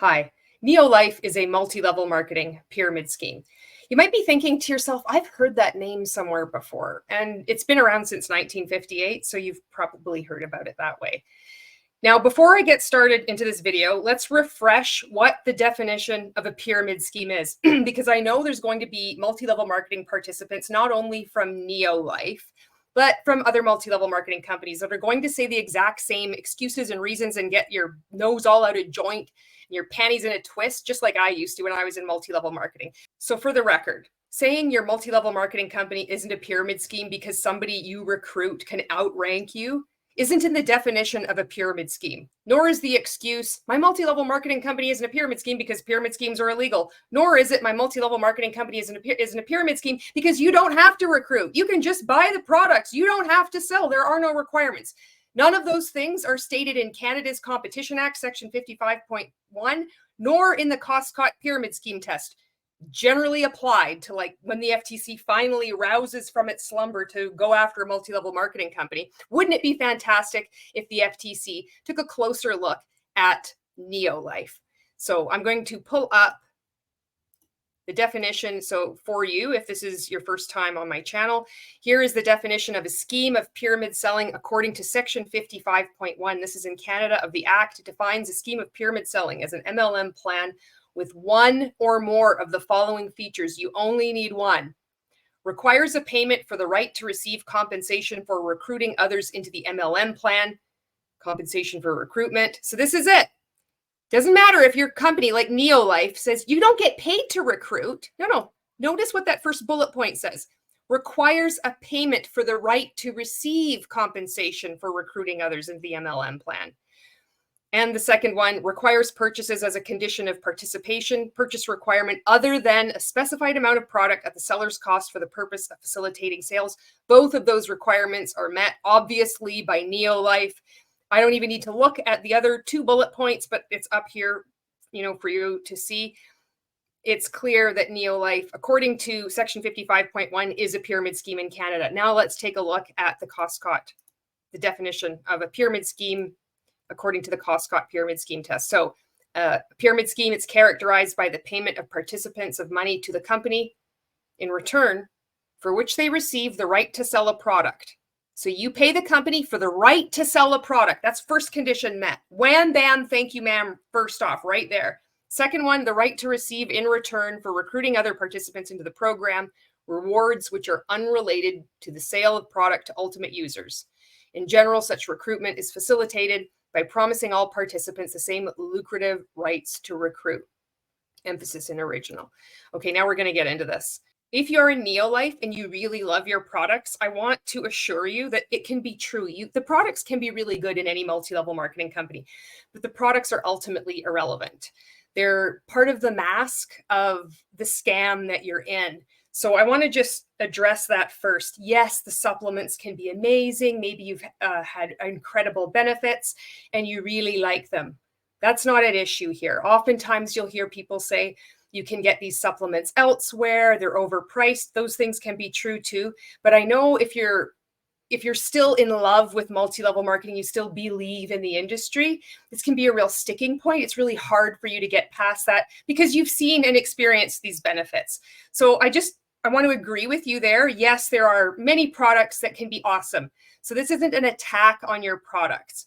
Hi, NeoLife is a multi-level marketing pyramid scheme. You might be thinking to yourself, I've heard that name somewhere before, and it's been around since 1958, so you've probably heard about it that way. Now, before I get started into this video, let's refresh what the definition of a pyramid scheme is, because I know there's going to be multi-level marketing participants, not only from NeoLife, but from other multi-level marketing companies that are going to say the exact same excuses and reasons and get your nose all out of joint and your panties in a twist, just like I used to when I was in multi-level marketing. So for the record, saying your multi-level marketing company isn't a pyramid scheme because somebody you recruit can outrank you isn't in the definition of a pyramid scheme, nor is the excuse, my multi-level marketing company isn't a pyramid scheme because pyramid schemes are illegal, nor is it my multi-level marketing company isn't a pyramid scheme because you don't have to recruit. You can just buy the products. You don't have to sell. There are no requirements. None of those things are stated in Canada's Competition Act, Section 55.1, nor in the Koscot pyramid scheme test, generally applied to like when the FTC finally rouses from its slumber to go after a multi-level marketing company. Wouldn't it be fantastic if the FTC took a closer look at NeoLife? So I'm going to pull up the definition. So for you, if this is your first time on my channel, here is the definition of a scheme of pyramid selling according to Section 55.1. This is in Canada of the Act. It defines a scheme of pyramid selling as an MLM plan with one or more of the following features. You only need one. Requires a payment for the right to receive compensation for recruiting others into the MLM plan. Compensation for recruitment. So this is it. Doesn't matter if your company like NeoLife says you don't get paid to recruit. No. Notice what that first bullet point says. Requires a payment for the right to receive compensation for recruiting others into the MLM plan. And the second one, requires purchases as a condition of participation, purchase requirement other than a specified amount of product at the seller's cost for the purpose of facilitating sales. Both of those requirements are met, obviously, by NeoLife. I don't even need to look at the other two bullet points, but it's up here, for you to see. It's clear that NeoLife, according to Section 55.1, is a pyramid scheme in Canada. Now let's take a look at the Koscot, the definition of a pyramid scheme according to the Koscot pyramid scheme test. So a pyramid scheme, it's characterized by the payment of participants of money to the company in return for which they receive the right to sell a product. So you pay the company for the right to sell a product. That's first condition met. Wham, bam, thank you, ma'am. First off, right there. Second one, the right to receive in return for recruiting other participants into the program, rewards which are unrelated to the sale of product to ultimate users. In general, such recruitment is facilitated by promising all participants the same lucrative rights to recruit. Emphasis in original. Okay, now we're going to get into this. If you're in NeoLife and you really love your products, I want to assure you that it can be true. The products can be really good in any multi-level marketing company, but the products are ultimately irrelevant. They're part of the mask of the scam that you're in. So I want to just address that first. Yes, the supplements can be amazing. Maybe you've had incredible benefits and you really like them. That's not an issue here. Oftentimes you'll hear people say, you can get these supplements elsewhere, they're overpriced. Those things can be true too. But I know if you're still in love with multi-level marketing, you still believe in the industry, this can be a real sticking point. It's really hard for you to get past that because you've seen and experienced these benefits. So I want to agree with you there. Yes, there are many products that can be awesome. So this isn't an attack on your products.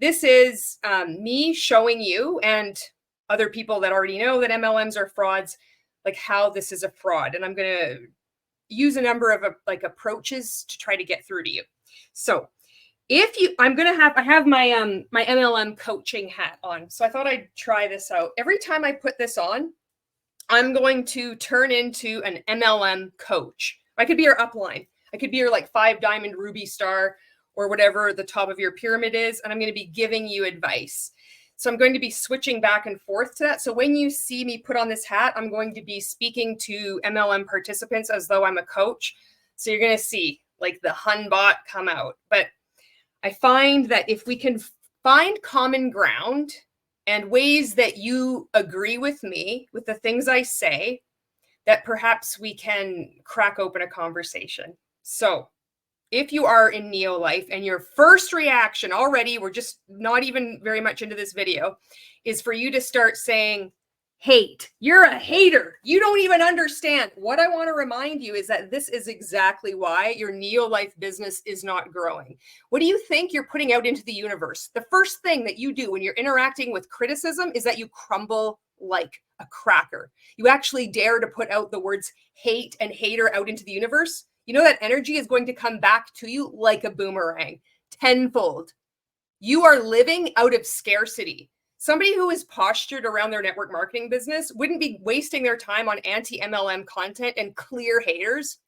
This is me showing you and other people that already know that MLMs are frauds, like how this is a fraud. And I'm going to use a number of approaches to try to get through to you. So I have my my MLM coaching hat on. So I thought I'd try this out. Every time I put this on, I'm going to turn into an MLM coach. I could be your upline. I could be your 5-diamond ruby star or whatever the top of your pyramid is. And I'm going to be giving you advice. So I'm going to be switching back and forth to that. So when you see me put on this hat, I'm going to be speaking to MLM participants as though I'm a coach. So you're going to see the Hun bot come out. But I find that if we can find common ground and ways that you agree with me, with the things I say, that perhaps we can crack open a conversation. So if you are in NeoLife and your first reaction already, we're just not even very much into this video, is for you to start saying, hate. You're a hater. You don't even understand. What I want to remind you is that this is exactly why your NeoLife business is not growing. What do you think you're putting out into the universe? The first thing that you do when you're interacting with criticism is that you crumble like a cracker. You actually dare to put out the words hate and hater out into the universe. You know that energy is going to come back to you like a boomerang, tenfold. You are living out of scarcity. Somebody who is postured around their network marketing business wouldn't be wasting their time on anti-MLM content and clear haters.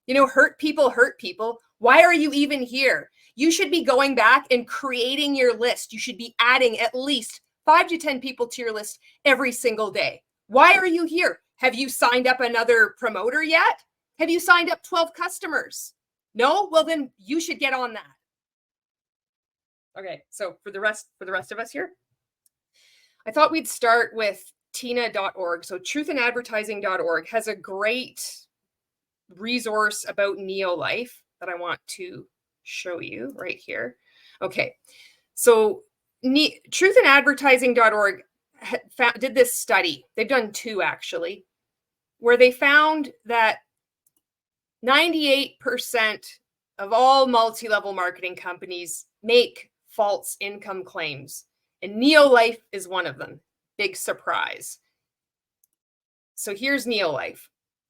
You know, hurt people hurt people. Why are you even here? You should be going back and creating your list. You should be adding at least 5 to 10 people to your list every single day. Why are you here? Have you signed up another promoter yet? Have you signed up 12 customers? No? Well, then you should get on that. Okay, so for the rest of us here, I thought we'd start with tina.org. So truthandadvertising.org has a great resource about NeoLife that I want to show you right here. Okay, so truthandadvertising.org did this study. They've done 2 actually, where they found that 98% of all multi-level marketing companies make false income claims. And NeoLife is one of them. Big surprise. So here's NeoLife.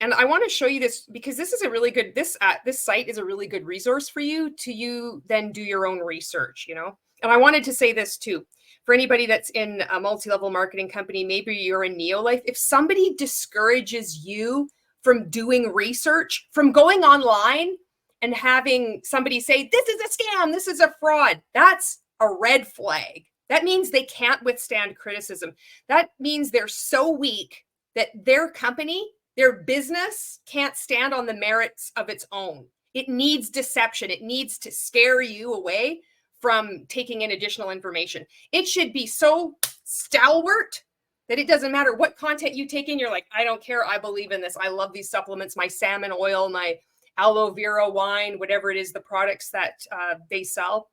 And I want to show you this because this is a really good, this site is a really good resource for you to then do your own research, you know. And I wanted to say this too, for anybody that's in a multi-level marketing company, maybe you're in NeoLife, if somebody discourages you from doing research, from going online and having somebody say, this is a scam, this is a fraud, that's a red flag. That means they can't withstand criticism. That means they're so weak that their company, their business can't stand on the merits of its own. It needs deception. It needs to scare you away from taking in additional information. It should be so stalwart that it doesn't matter what content you take in. You're like, I don't care. I believe in this. I love these supplements, my salmon oil, my aloe vera wine, whatever it is, the products that they sell.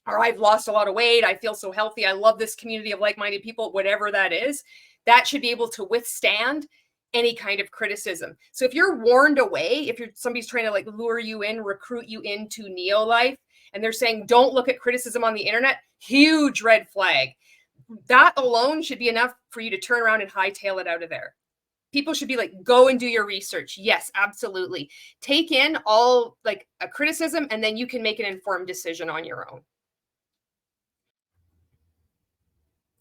Or I've lost a lot of weight. I feel so healthy. I love this community of like-minded people, whatever that is. That should be able to withstand any kind of criticism. So if you're warned away, if somebody's trying to like lure you in, recruit you into NeoLife, and they're saying, don't look at criticism on the internet, huge red flag. That alone should be enough for you to turn around and hightail it out of there. People should be like, go and do your research. Yes, absolutely. Take in all like a criticism, and then you can make an informed decision on your own.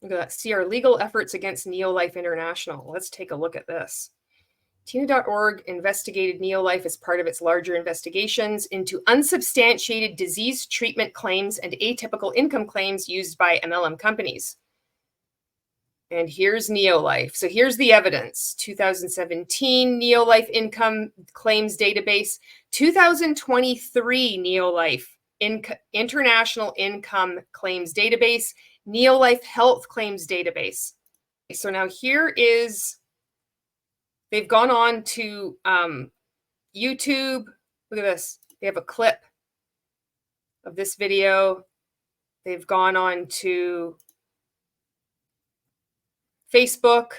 Look at that. See our legal efforts against NeoLife International. Let's take a look at this. Tina.org investigated NeoLife as part of its larger investigations into unsubstantiated disease treatment claims and atypical income claims used by MLM companies. And here's NeoLife. So here's the evidence. 2017 NeoLife income claims database. 2023 NeoLife international income claims database. NeoLife health claims database. So now here is, they've gone on to YouTube. Look at this. They have a clip of this video. They've gone on to Facebook.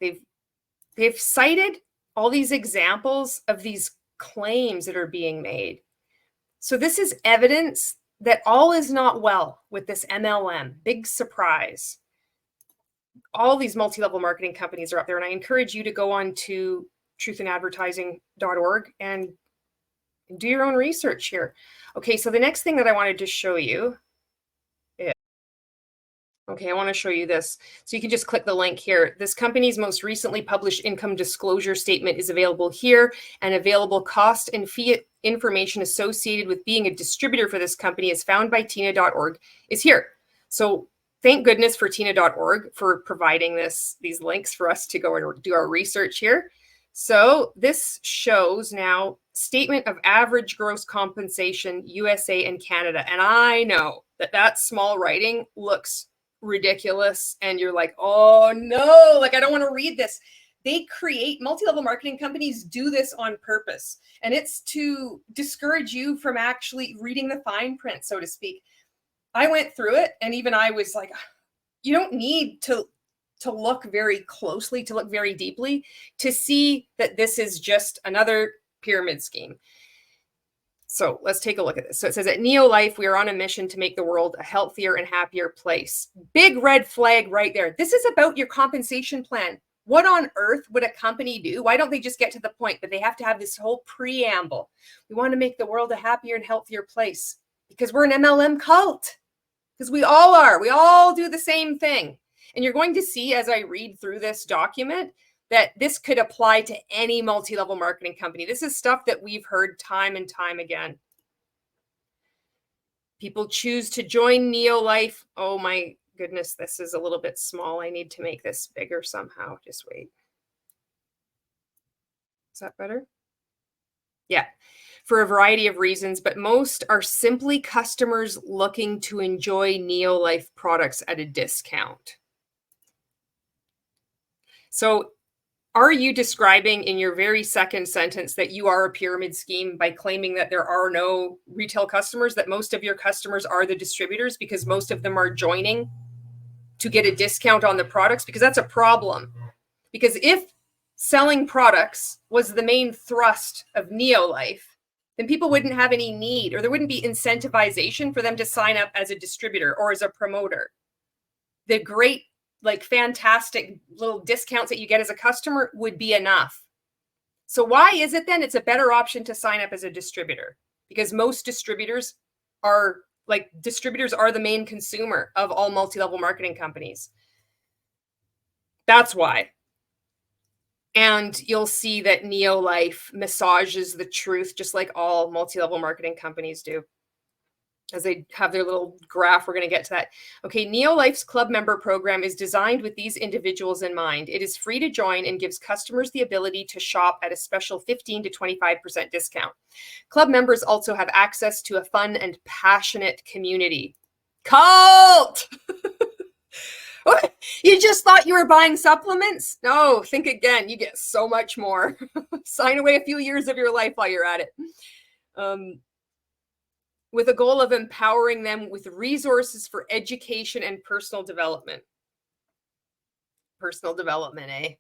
They've cited all these examples of these claims that are being made. So this is evidence that all is not well with this MLM. Big surprise. All these multi-level marketing companies are up there, and I encourage you to go on to truthandadvertising.org and do your own research here. Okay, so the next thing that I wanted to show you is, okay, I want to show you this. So you can just click the link here. This company's most recently published income disclosure statement is available here, and available cost and fee information associated with being a distributor for this company is found by tina.org is here. So thank goodness for tina.org for providing these links for us to go and do our research here. So this shows now statement of average gross compensation, USA and Canada. And I know that small writing looks ridiculous. And you're like, oh no, like I don't want to read this. They create, multi-level marketing companies do this on purpose. And it's to discourage you from actually reading the fine print, so to speak. I went through it, and even I was like, you don't need to look very closely, to look very deeply, to see that this is just another pyramid scheme. So let's take a look at this. So it says, at NeoLife, we are on a mission to make the world a healthier and happier place. Big red flag right there. This is about your compensation plan. What on earth would a company do? Why don't they just get to the point? But they have to have this whole preamble. We want to make the world a happier and healthier place because we're an MLM cult. Because we all are. We all do the same thing. And you're going to see as I read through this document that this could apply to any multi-level marketing company. This is stuff that we've heard time and time again. People choose to join NeoLife. Oh my goodness, this is a little bit small. I need to make this bigger somehow. Just wait. Is that better? Yeah. For a variety of reasons, but most are simply customers looking to enjoy NeoLife products at a discount. So are you describing in your very second sentence that you are a pyramid scheme by claiming that there are no retail customers, that most of your customers are the distributors because most of them are joining to get a discount on the products? Because that's a problem. Because if selling products was the main thrust of NeoLife, then people wouldn't have any need, or there wouldn't be incentivization for them to sign up as a distributor or as a promoter. The great, like, fantastic little discounts that you get as a customer would be enough. So why is it then it's a better option to sign up as a distributor? Because most distributors are the main consumer of all multi-level marketing companies. That's why. And you'll see that NeoLife massages the truth just like all multi-level marketing companies do. As they have their little graph, we're going to get to that. Okay, NeoLife's club member program is designed with these individuals in mind. It is free to join and gives customers the ability to shop at a special 15 to 25% discount. Club members also have access to a fun and passionate community. Cult! What? You just thought you were buying supplements? No, think again. You get so much more. Sign away a few years of your life while you're at it. With a goal of empowering them with resources for education and personal development. Personal development, eh?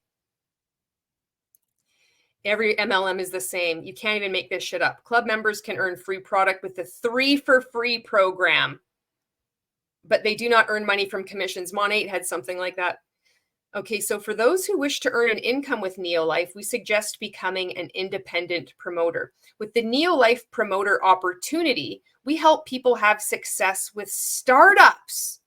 Every MLM is the same. You can't even make this shit up. Club members can earn free product with the 3 for free program, but they do not earn money from commissions. Mon8 had something like that. Okay, so for those who wish to earn an income with NeoLife, we suggest becoming an independent promoter. With the NeoLife promoter opportunity, we help people have success with startups.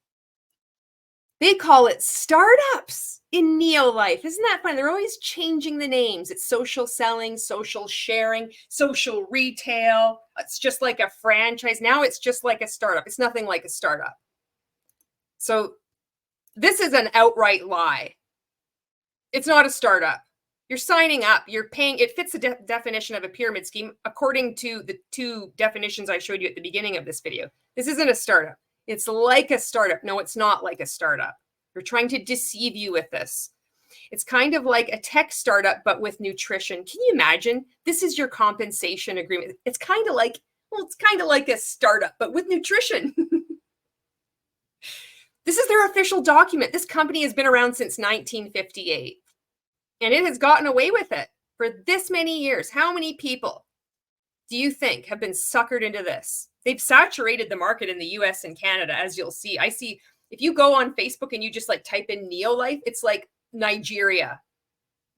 They call it startups in NeoLife. Isn't that fun? They're always changing the names. It's social selling, social sharing, social retail. It's just like a franchise. Now it's just like a startup. It's nothing like a startup. So this is an outright lie. It's not a startup. You're signing up, you're paying. It fits the definition of a pyramid scheme according to the 2 definitions I showed you at the beginning of this video. This isn't a startup. It's like a startup. No, it's not like a startup. They're trying to deceive you with this. It's kind of like a tech startup, but with nutrition. Can you imagine? This is your compensation agreement. It's kind of like, well, it's kind of like a startup, but with nutrition. This is their official document. This company has been around since 1958, and it has gotten away with it for this many years. How many people do you think have been suckered into this? They've saturated the market in the US and Canada, as you'll see. I see if you go on Facebook and you just like type in NeoLife, it's like Nigeria.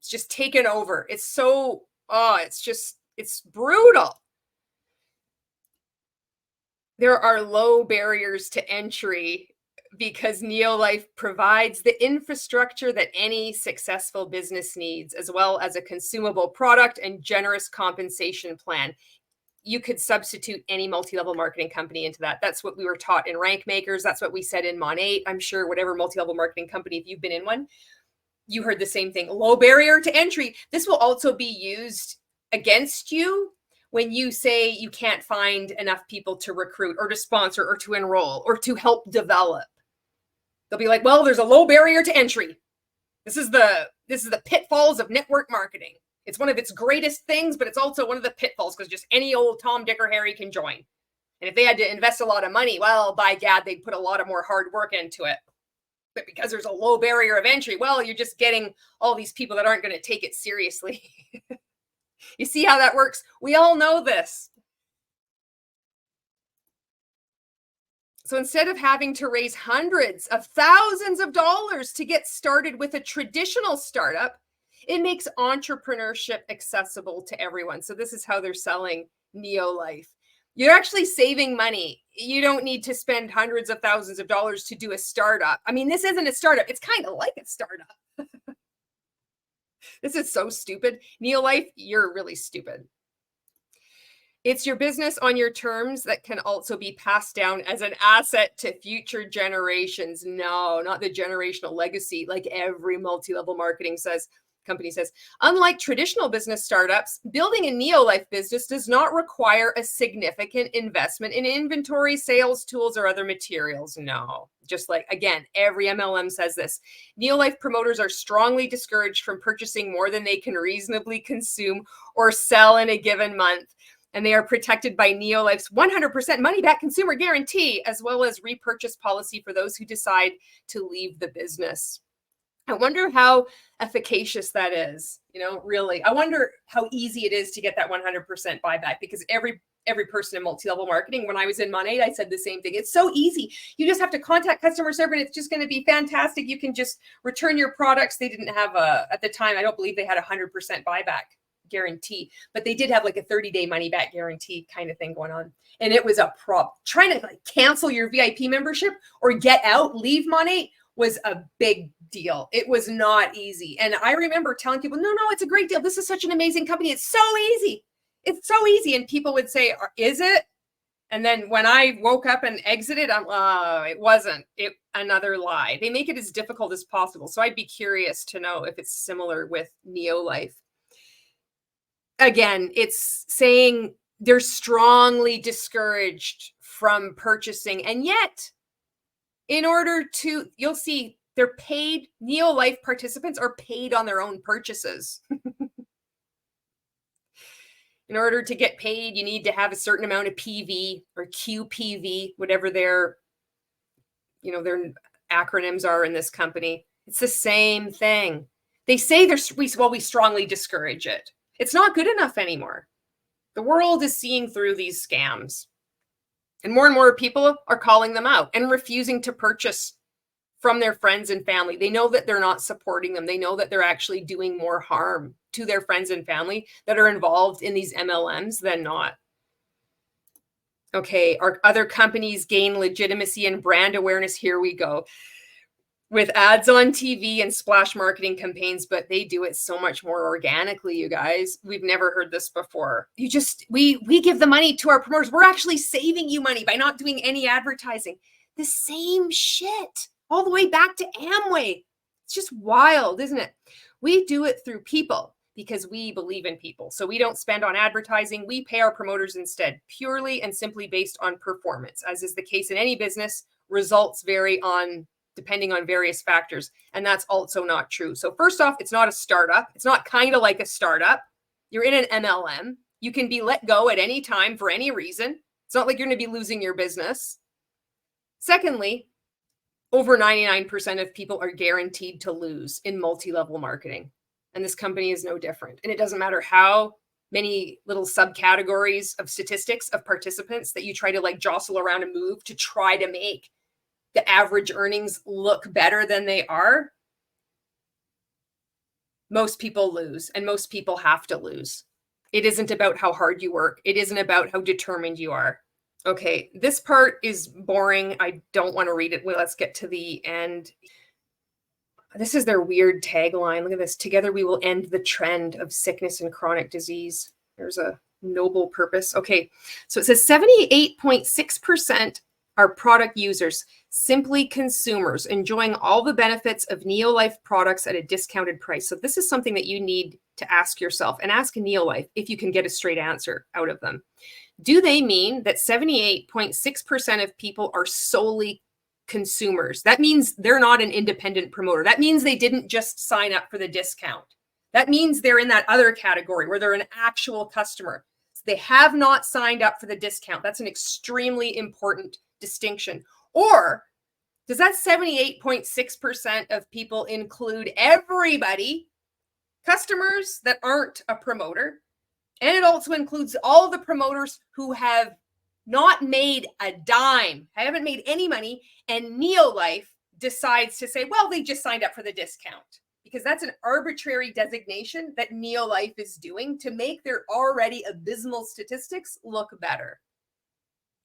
It's just taken over. It's so, it's brutal. There are low barriers to entry because NeoLife provides the infrastructure that any successful business needs, as well as a consumable product and generous compensation plan. You could substitute any multi-level marketing company into that. That's what we were taught in Rank Makers. That's what we said in Mon8. I'm sure whatever multi-level marketing company, if you've been in one, you heard the same thing. Low barrier to entry. This will also be used against you when you say you can't find enough people to recruit or to sponsor or to enroll or to help develop. They'll be like, well, there's a low barrier to entry. This is the pitfalls of network marketing. It's one of its greatest things, but it's also one of the pitfalls because just any old Tom, Dick, or Harry can join. And if they had to invest a lot of money, well, by gad, they'd put a lot of more hard work into it. But because there's a low barrier of entry, well, you're just getting all these people that aren't going to take it seriously. You see how that works? We all know this. So instead of having to raise hundreds of thousands of dollars to get started with a traditional startup, it makes entrepreneurship accessible to everyone. So this is how they're selling NeoLife. You're actually saving money. You don't need to spend hundreds of thousands of dollars to do a startup. I mean, this isn't a startup. It's kind of like a startup. This is so stupid. NeoLife, you're really stupid. It's your business on your terms that can also be passed down as an asset to future generations. No, not the generational legacy like every multi-level marketing company says. Unlike traditional business startups, building a NeoLife business does not require a significant investment in inventory, sales tools, or other materials. No, just like, again, every MLM says this. NeoLife promoters are strongly discouraged from purchasing more than they can reasonably consume or sell in a given month. And they are protected by NeoLife's 100% money-back consumer guarantee, as well as repurchase policy for those who decide to leave the business. I wonder how efficacious that is. You know, really, I wonder how easy it is to get that 100% buyback, because every person in multi-level marketing, when I was in Monade, I said the same thing. It's so easy. You just have to contact customer service and it's just going to be fantastic. You can just return your products. They didn't have at the time, I don't believe they had 100% buyback guarantee, but they did have like a 30-day money back guarantee kind of thing going on. And it was a problem. Trying to like cancel your VIP membership or get out, leave Monade was a big deal. It was not easy. And I remember telling people, no, it's a great deal. This is such an amazing company. It's so easy. It's so easy. And people would say, is it? And then when I woke up and exited, it wasn't. Another lie. They make it as difficult as possible. So I'd be curious to know if it's similar with NeoLife. Again, it's saying they're strongly discouraged from purchasing. And yet, in order to, you'll see, they're paid, NeoLife participants are paid on their own purchases. In order to get paid, you need to have a certain amount of PV or QPV, whatever their acronyms are in this company. It's the same thing. They say we strongly discourage it. It's not good enough anymore. The world is seeing through these scams. And more people are calling them out and refusing to purchase from their friends and family. They know that they're not supporting them. They know that they're actually doing more harm to their friends and family that are involved in these MLMs than not. Okay, our other companies gain legitimacy and brand awareness. Here we go. With ads on TV and splash marketing campaigns, but they do it so much more organically, you guys. We've never heard this before. We give the money to our promoters. We're actually saving you money by not doing any advertising. The same shit all the way back to Amway. It's just wild, isn't it? We do it through people because we believe in people. So we don't spend on advertising. We pay our promoters instead, purely and simply based on performance. As is the case in any business, results vary depending on various factors. And that's also not true. So first off, it's not a startup. It's not kind of like a startup. You're in an MLM. You can be let go at any time for any reason. It's not like you're going to be losing your business. Secondly, over 99% of people are guaranteed to lose in multi-level marketing. And this company is no different. And it doesn't matter how many little subcategories of statistics of participants that you try to like jostle around and move to try to make the average earnings look better than they are. Most people lose, and most people have to lose. It isn't about how hard you work. It isn't about how determined you are. Okay, this part is boring. I don't want to read it. Well, let's get to the end. This is their weird tagline. Look at this. Together we will end the trend of sickness and chronic disease. There's a noble purpose. Okay, so it says 78.6% are product users, simply consumers, enjoying all the benefits of NeoLife products at a discounted price. So this is something that you need to ask yourself, and ask NeoLife if you can get a straight answer out of them. Do they mean that 78.6% of people are solely consumers. That means they're not an independent promoter. That means they didn't just sign up for the discount. That means they're in that other category where they're an actual customer. They have not signed up for the discount. That's an extremely important distinction. Or does that 78.6% of people include everybody, customers that aren't a promoter? And it also includes all the promoters who have not made a dime, haven't made any money, and NeoLife decides to say, well, they just signed up for the discount. Because that's an arbitrary designation that NeoLife is doing to make their already abysmal statistics look better.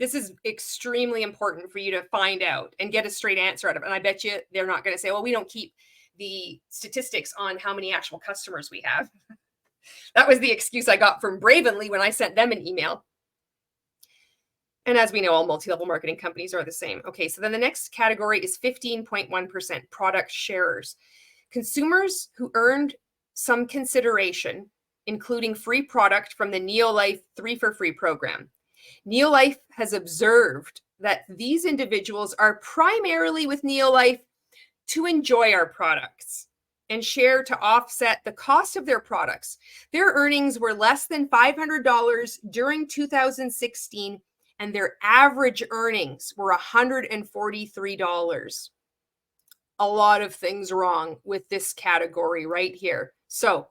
This is extremely important for you to find out and get a straight answer out of it. And I bet you they're not going to say, well, we don't keep the statistics on how many actual customers we have. That was the excuse I got from Bravenly when I sent them an email. And as we know, all multi-level marketing companies are the same. Okay, so then the next category is 15.1% product sharers. Consumers who earned some consideration, including free product from the NeoLife 3 for Free program. NeoLife has observed that these individuals are primarily with NeoLife to enjoy our products and share to offset the cost of their products. Their earnings were less than $500 during 2016, and their average earnings were $143. A lot of things wrong with this category right here. So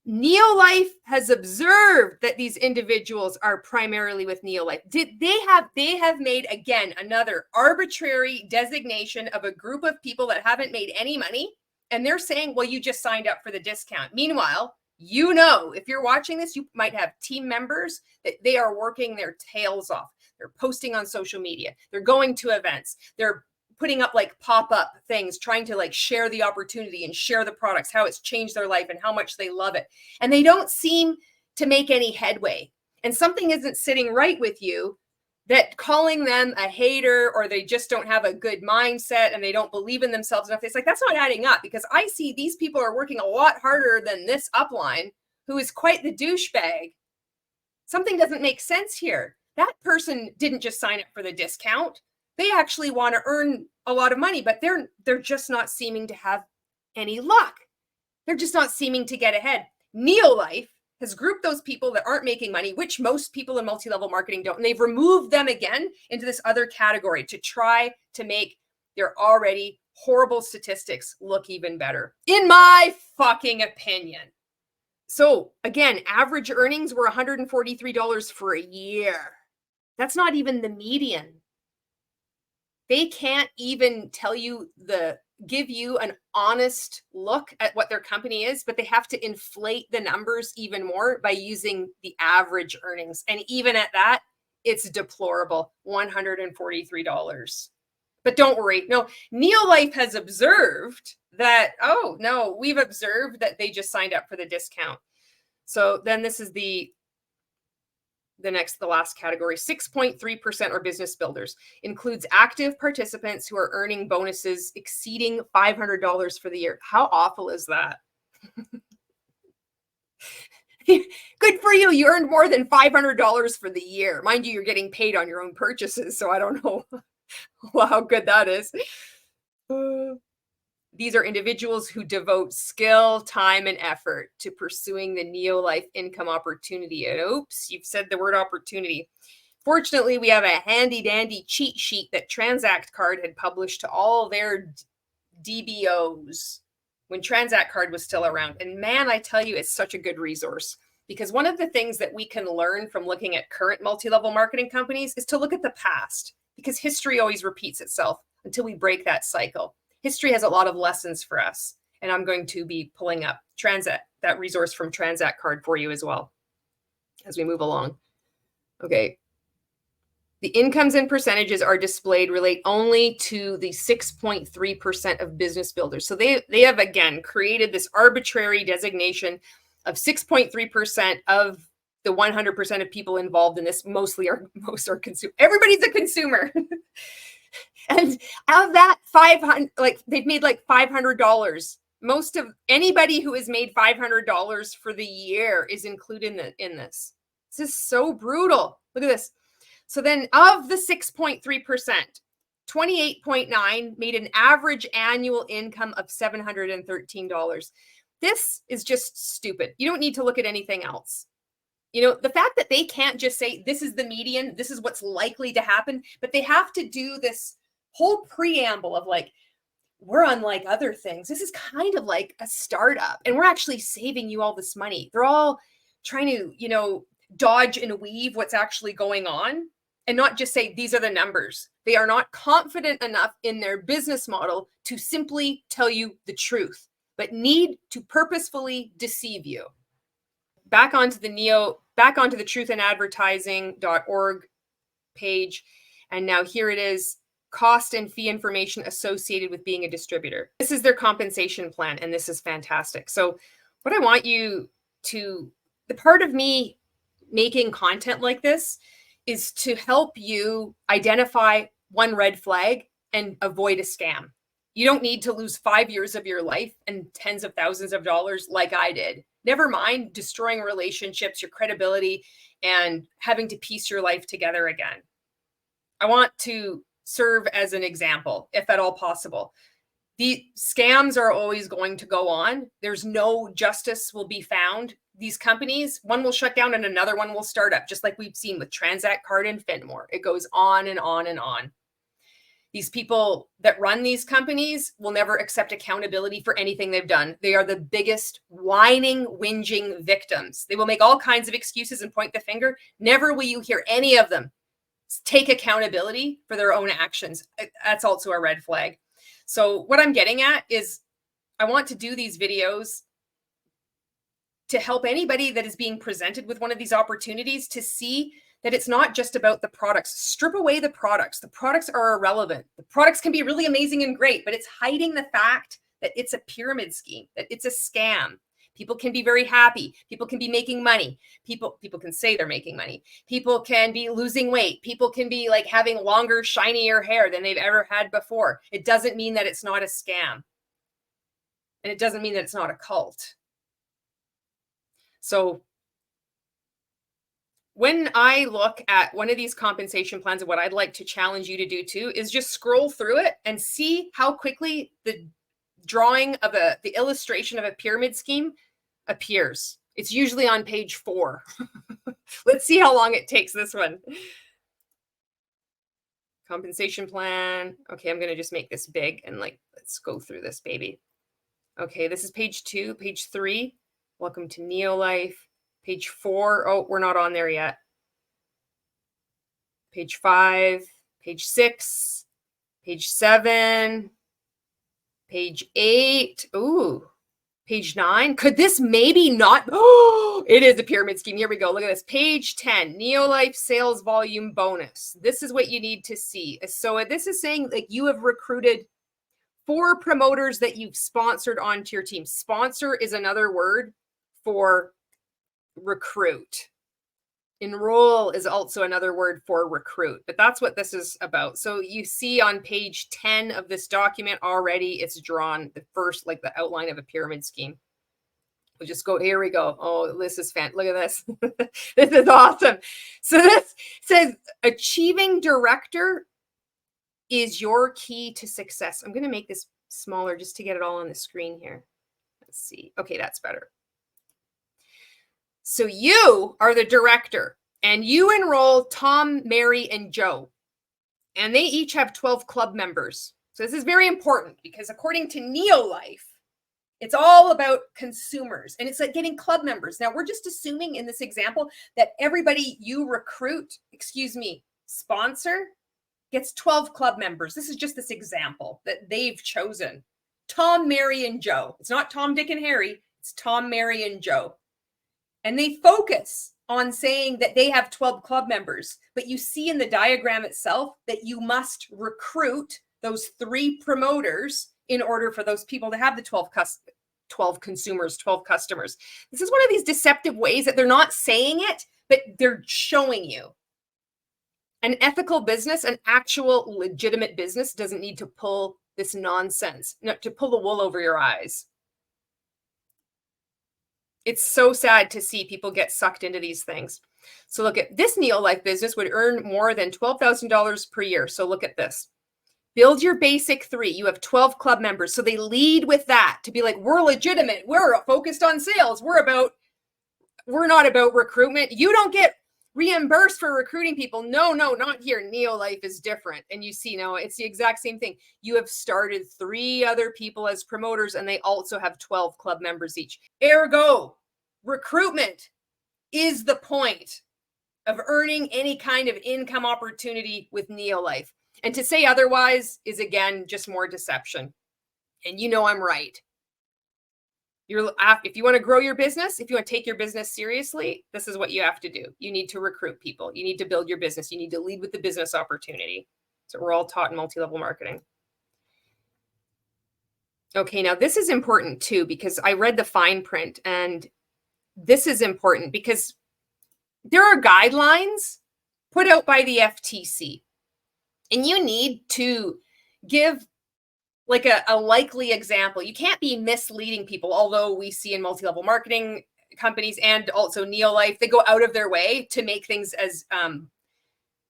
NeoLife has observed that these individuals are primarily with NeoLife. They have made, again, another arbitrary designation of a group of people that haven't made any money, and they're saying, well, you just signed up for the discount. Meanwhile, you know, if you're watching this, you might have team members that they are working their tails off. They're posting on social media. They're going to events. They're putting up like pop-up things, trying to like share the opportunity and share the products, how it's changed their life and how much they love it. And they don't seem to make any headway. And something isn't sitting right with you, that calling them a hater or they just don't have a good mindset and they don't believe in themselves enough. It's like, that's not adding up, because I see these people are working a lot harder than this upline who is quite the douchebag. Something doesn't make sense here. That person didn't just sign up for the discount. They actually want to earn a lot of money, but they're just not seeming to have any luck. They're just not seeming to get ahead. NeoLife has grouped those people that aren't making money, which most people in multi-level marketing don't, and they've removed them again into this other category to try to make their already horrible statistics look even better, in my fucking opinion. So again, average earnings were $143 for a year. That's not even the median. They can't even give you an honest look at what their company is, but they have to inflate the numbers even more by using the average earnings. And even at that, it's deplorable, $143. But don't worry. No, NeoLife has observed that, oh, no, we've observed that they just signed up for the discount. So then this is the last category. 6.3% are business builders. Includes active participants who are earning bonuses exceeding $500 for the year. How awful is that? Good for you. You earned more than $500 for the year. Mind you, you're getting paid on your own purchases, so I don't know how good that is. These are individuals who devote skill, time, and effort to pursuing the NeoLife income opportunity. And oops, you've said the word opportunity. Fortunately, we have a handy-dandy cheat sheet that Transact Card had published to all their DBOs when Transact Card was still around. And man, I tell you, it's such a good resource, because one of the things that we can learn from looking at current multi-level marketing companies is to look at the past, because history always repeats itself until we break that cycle. History has a lot of lessons for us, and I'm going to be pulling up that resource from Transact Card for you as well as we move along. Okay. The incomes and percentages are displayed relate only to the 6.3% of business builders. So they have, again, created this arbitrary designation of 6.3% of the 100% of people involved in this. Most are consumers. Everybody's a consumer. And out of that, they've made like $500. Most of anybody who has made $500 for the year is included in this. This is so brutal. Look at this. So then of the 6.3%, 28.9, made an average annual income of $713. This is just stupid. You don't need to look at anything else. You know, the fact that they can't just say, this is the median, this is what's likely to happen, but they have to do this whole preamble of like, we're unlike other things. This is kind of like a startup, and we're actually saving you all this money. They're all trying to, you know, dodge and weave what's actually going on and not just say, these are the numbers. They are not confident enough in their business model to simply tell you the truth, but need to purposefully deceive you. Back onto the truthandadvertising.org page. And now here it is. Cost and fee information associated with being a distributor. This is their compensation plan, and this is fantastic. So what I want you to, the part of me making content like this is to help you identify one red flag and avoid a scam. You don't need to lose 5 years of your life and tens of thousands of dollars like I did. Never mind destroying relationships, your credibility, and having to piece your life together again. I want to serve as an example, if at all possible. The scams are always going to go on. There's no justice will be found. These companies, one will shut down and another one will start up, just like we've seen with Transact Card and Finmore. It goes on and on and on. These people that run these companies will never accept accountability for anything they've done. They are the biggest whining, whinging victims. They will make all kinds of excuses and point the finger. Never will you hear any of them take accountability for their own actions. That's also a red flag. So what I'm getting at is I want to do these videos to help anybody that is being presented with one of these opportunities to see that it's not just about the products. Strip away the products. The products are irrelevant. The products can be really amazing and great, but it's hiding the fact that it's a pyramid scheme, that it's a scam. People can be very happy. People can be making money. People can say they're making money. People can be losing weight. People can be like having longer, shinier hair than they've ever had before. It doesn't mean that it's not a scam. And it doesn't mean that it's not a cult. So when I look at one of these compensation plans, and what I'd like to challenge you to do too is just scroll through it and see how quickly the drawing of the illustration of a pyramid scheme appears. It's usually on page 4. Let's see how long it takes this one. Compensation plan. Okay, I'm going to just make this big and like, let's go through this baby. Okay, this is page 2, page 3. Welcome to NeoLife. Page 4. Oh, we're not on there yet. Page 5, page 6, page 7, page 8. Ooh, page 9. Could this maybe not? Oh, it is a pyramid scheme. Here we go. Look at this. Page 10, NeoLife sales volume bonus. This is what you need to see. So this is saying like you have recruited 4 promoters that you've sponsored onto your team. Sponsor is another word for recruit. Enroll is also another word for recruit, but that's what this is about. So you see on page 10 of this document already, it's drawn the first, like the outline of a pyramid scheme. We'll just go, here we go. Oh, this is fan. Look at this. This is awesome. So this says achieving director is your key to success. I'm going to make this smaller just to get it all on the screen here. Let's see. Okay, that's better. So you are the director and you enroll Tom, Mary, and Joe, and they each have 12 club members. So this is very important because according to NeoLife, it's all about consumers and it's like getting club members. Now we're just assuming in this example that everybody you recruit, sponsor gets 12 club members. This is just this example that they've chosen. Tom, Mary, and Joe. It's not Tom, Dick, and Harry. It's Tom, Mary, and Joe. And they focus on saying that they have 12 club members, but you see in the diagram itself that you must recruit those 3 promoters in order for those people to have the 12 consumers, 12 customers. This is one of these deceptive ways that they're not saying it, but they're showing you. An ethical business, an actual legitimate business doesn't need to pull this nonsense, to pull the wool over your eyes. It's so sad to see people get sucked into these things. So look at this NeoLife business would earn more than $12,000 per year. So look at this. Build your basic 3. You have 12 club members. So they lead with that to be like, we're legitimate. We're focused on sales. We're not about recruitment. You don't get reimbursed for recruiting people. No, not here. NeoLife is different. And you see now it's the exact same thing. You have started 3 other people as promoters, and they also have 12 club members each. Ergo, recruitment is the point of earning any kind of income opportunity with NeoLife. And to say otherwise is, again, just more deception. And you know I'm right. If you want to grow your business, if you want to take your business seriously, this is what you have to do. You need to recruit people. You need to build your business. You need to lead with the business opportunity. So we're all taught in multi-level marketing. Okay, now this is important too, because I read the fine print, and this is important because there are guidelines put out by the FTC, and you need to give like a likely example. You can't be misleading people, although we see in multi-level marketing companies and also NeoLife, they go out of their way to make things as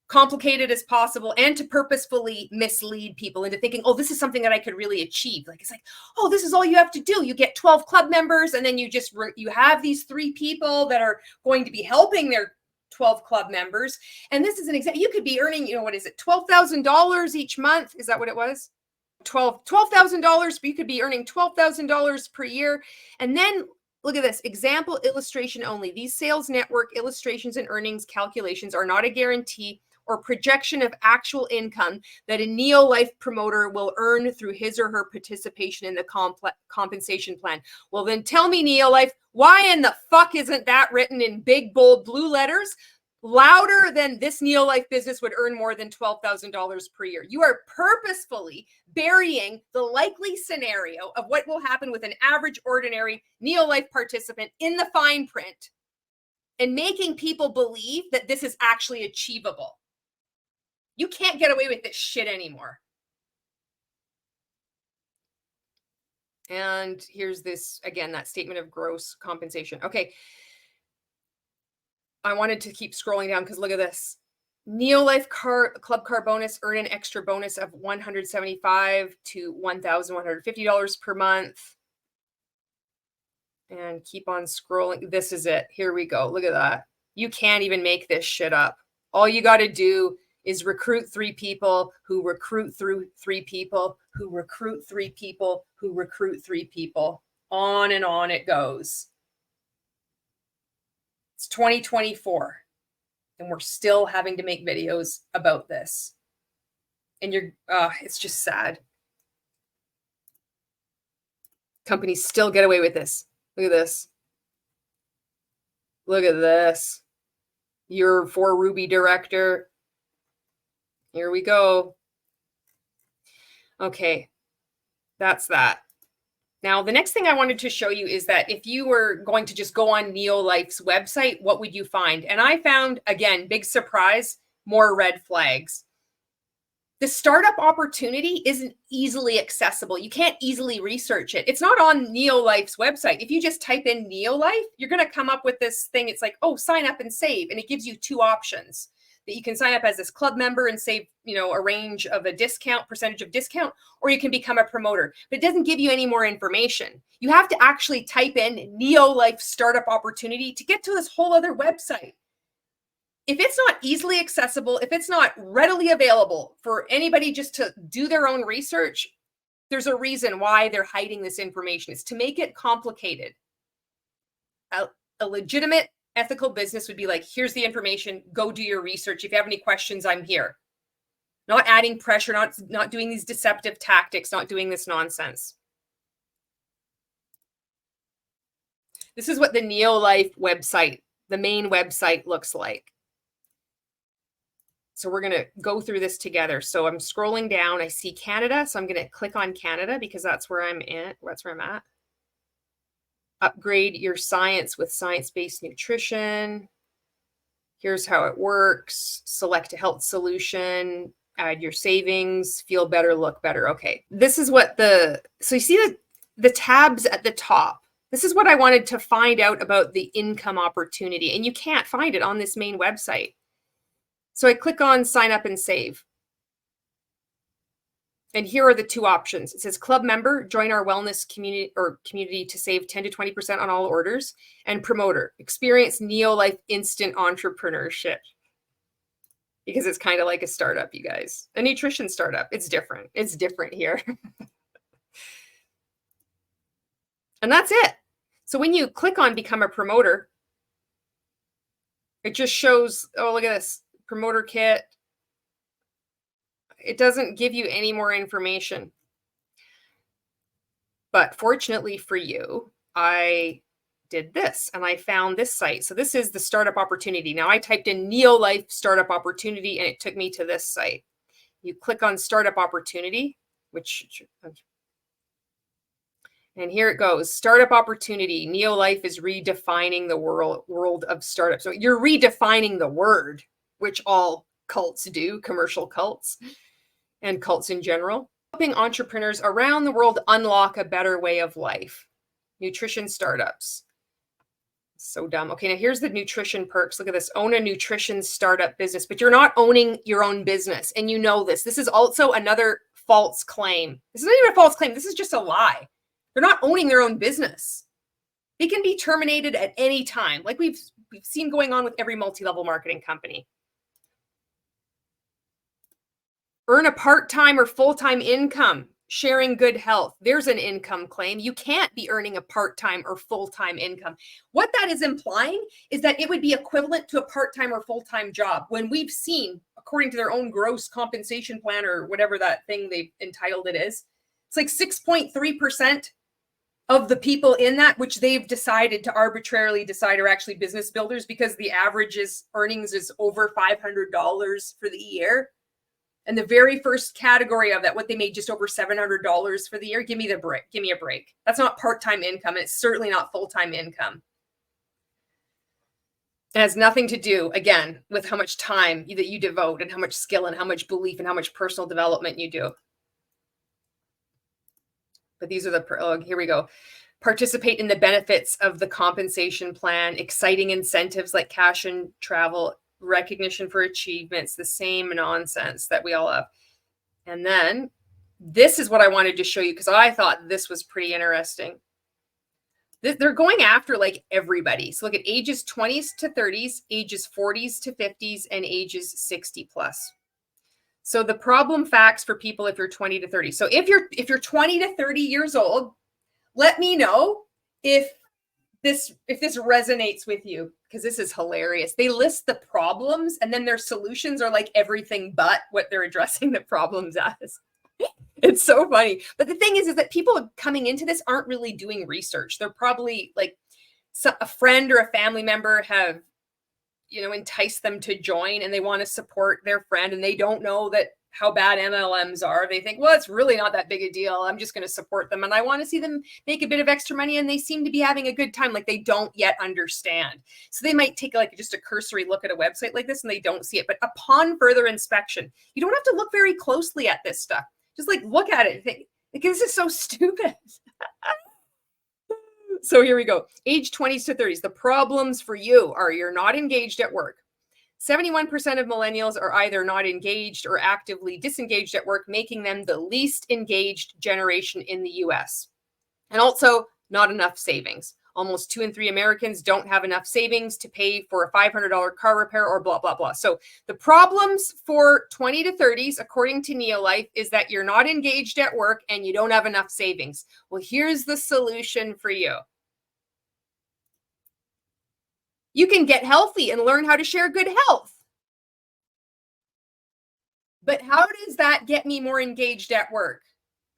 complicated as possible and to purposefully mislead people into thinking, oh, this is something that I could really achieve. Like, it's like, oh, this is all you have to do. You get 12 club members, and then you have these 3 people that are going to be helping their 12 club members. And this is an example. You could be earning, what is it? $12,000 each month. Is that what it was? $12,000, but you could be earning $12,000 per year. And then look at this example illustration only. These sales network illustrations and earnings calculations are not a guarantee or projection of actual income that a NeoLife promoter will earn through his or her participation in the compensation plan. Well, then tell me, NeoLife, why in the fuck isn't that written in big, bold blue letters? Louder than this NeoLife business would earn more than $12,000 per year. You are purposefully burying the likely scenario of what will happen with an average, ordinary NeoLife participant in the fine print and making people believe that this is actually achievable. You can't get away with this shit anymore. And here's this, again, that statement of gross compensation. Okay. I wanted to keep scrolling down because look at this. NeoLife Club Car bonus, earn an extra bonus of $175 to $1,150 per month. And keep on scrolling. This is it. Here we go. Look at that. You can't even make this shit up. All you got to do is recruit 3 people who recruit through 3 people who recruit 3 people who recruit 3 people. On and on it goes. It's 2024, and we're still having to make videos about this. And it's just sad. Companies still get away with this. Look at this. Look at this. Your 4Ruby director. Here we go. Okay, that's that. Now, the next thing I wanted to show you is that if you were going to just go on NeoLife's website, what would you find? And I found, again, big surprise, more red flags. The startup opportunity isn't easily accessible. You can't easily research it. It's not on NeoLife's website. If you just type in NeoLife, you're going to come up with this thing. It's like, oh, sign up and save. And it gives you 2 options. That you can sign up as this club member and save, a range of a percentage of discount, or you can become a promoter. But it doesn't give you any more information. You have to actually type in NeoLife startup opportunity to get to this whole other website. If it's not easily accessible, if it's not readily available for anybody just to do their own research, there's a reason why they're hiding this information. It's to make it complicated. A legitimate ethical business would be like, here's the information, go do your research. If you have any questions, I'm here. Not adding pressure, not doing these deceptive tactics, not doing this nonsense. This is what the NeoLife website, the main website, looks like. So we're going to go through this together. So I'm scrolling down. I see Canada. So I'm going to click on Canada because that's where I'm at. That's where I'm at. Upgrade your science with science-based nutrition. Here's how it works. Select a health solution. Add your savings. Feel better, look better. Okay. This is what so you see the tabs at the top. This is what I wanted to find out about the income opportunity. And you can't find it on this main website. So I click on sign up and save. And here are the two options. It says club member, join our wellness community to save 10 to 20% on all orders. And promoter, experience NeoLife instant entrepreneurship. Because it's kind of like a startup, you guys. A nutrition startup. It's different. It's different here. And that's it. So when you click on become a promoter, it just shows, oh, look at this, promoter kit. It doesn't give you any more information. But fortunately for you, I did this and I found this site. So this is the startup opportunity. Now I typed in NeoLife startup opportunity and it took me to this site. You click on startup opportunity, and here it goes. Startup opportunity. NeoLife is redefining the world of startups. So you're redefining the word, which all cults do, commercial cults and cults in general. Helping entrepreneurs around the world unlock a better way of life. Nutrition startups. So dumb. Okay, now here's the nutrition perks. Look at this. Own a nutrition startup business, but you're not owning your own business. And you know this. This is also another false claim. This is not even a false claim. This is just a lie. They're not owning their own business. They can be terminated at any time, like we've seen going on with every multi-level marketing company. Earn a part-time or full-time income, sharing good health. There's an income claim. You can't be earning a part-time or full-time income. What that is implying is that it would be equivalent to a part-time or full-time job when we've seen, according to their own gross compensation plan or whatever that thing they've entitled it is, it's like 6.3% of the people in that, which they've decided to arbitrarily decide are actually business builders because the average earnings is over $500 for the year. And the very first category of that, what they made just over $700 for the year, give me a break. That's not part-time income. And it's certainly not full-time income. It has nothing to do, again, with how much time that you devote and how much skill and how much belief and how much personal development you do. But these are the, here we go. Participate in the benefits of the compensation plan, exciting incentives like cash and travel, recognition for achievements, the same nonsense that we all have. And then this is what I wanted to show you because I thought this was pretty interesting. They're going after like everybody. So look at ages 20s to 30s, ages 40s to 50s, and ages 60 plus. So the problem facts for people if you're 20 to 30. So if you're 20 to 30 years old, let me know if this resonates with you, because this is hilarious. They list the problems and then their solutions are like everything but what they're addressing the problems as. It's so funny. But the thing is that people coming into this aren't really doing research. They're probably like a friend or a family member have, entice them to join and they want to support their friend and they don't know that how bad MLMs are. They think, well, it's really not that big a deal. I'm just going to support them and I want to see them make a bit of extra money, and they seem to be having a good time. Like they don't yet understand. So they might take like just a cursory look at a website like this and they don't see it. But upon further inspection, you don't have to look very closely at this stuff. Just like look at it and think, like, this is so stupid. So here we go. Age 20s to 30s. The problems for you are you're not engaged at work. 71% of millennials are either not engaged or actively disengaged at work, making them the least engaged generation in the US. And also not enough savings. Almost 2 in 3 Americans don't have enough savings to pay for a $500 car repair or blah, blah, blah. So the problems for 20 to 30s, according to NeoLife, is that you're not engaged at work and you don't have enough savings. Well, here's the solution for you. You can get healthy and learn how to share good health. But how does that get me more engaged at work?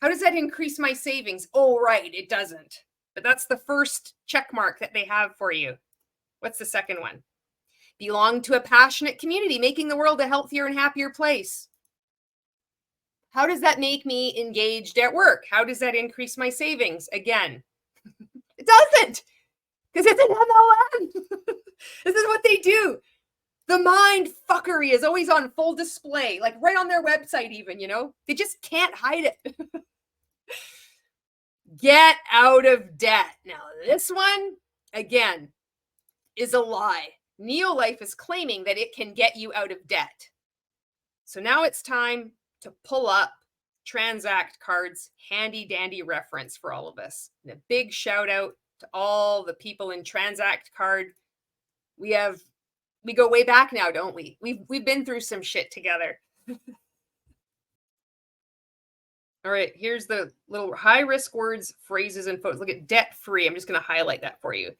How does that increase my savings? Oh, right, it doesn't. But that's the first check mark that they have for you. What's the second one? Belong to a passionate community, making the world a healthier and happier place. How does that make me engaged at work? How does that increase my savings? Again, it doesn't, because it's an MLM. This is what they do. The mind fuckery is always on full display, like right on their website even, They just can't hide it. Get out of debt. Now, this one, again, is a lie. NeoLife is claiming that it can get you out of debt. So now it's time to pull up Transact cards, handy dandy reference for all of us. And a big shout out to all the people in Transact card. We go way back now, don't we? We've been through some shit together. All right, here's the little high risk words, phrases, and photos. Look at debt free. I'm just going to highlight that for you.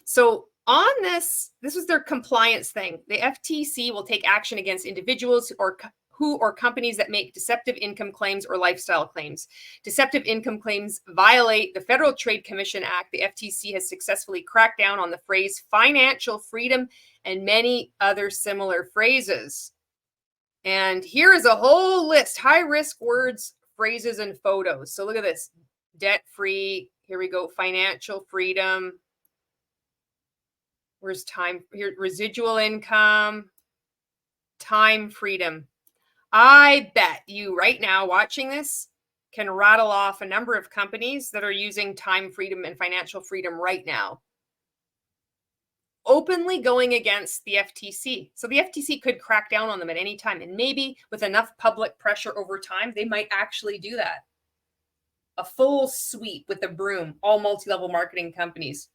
So on this was their compliance thing. The FTC will take action against individuals or companies that make deceptive income claims or lifestyle claims. Deceptive income claims violate the Federal Trade Commission Act. The FTC has successfully cracked down on the phrase financial freedom and many other similar phrases. And here is a whole list, high risk words, phrases, and photos. So look at this, debt free. Here we go, financial freedom. Where's time? Here, residual income, time freedom. I bet you right now watching this can rattle off a number of companies that are using time freedom and financial freedom right now, openly going against the FTC. So the FTC could crack down on them at any time. And maybe with enough public pressure over time, they might actually do that. A full sweep with a broom, all multi-level marketing companies.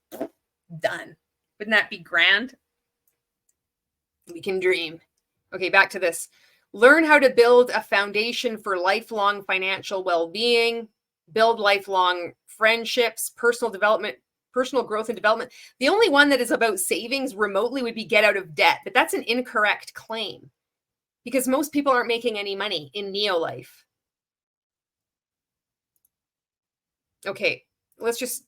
Done. Wouldn't that be grand? We can dream. Okay, back to this. Learn how to build a foundation for lifelong financial well-being, build lifelong friendships, personal development, personal growth and development. The only one that is about savings remotely would be get out of debt, but that's an incorrect claim because most people aren't making any money in NeoLife. Okay, let's just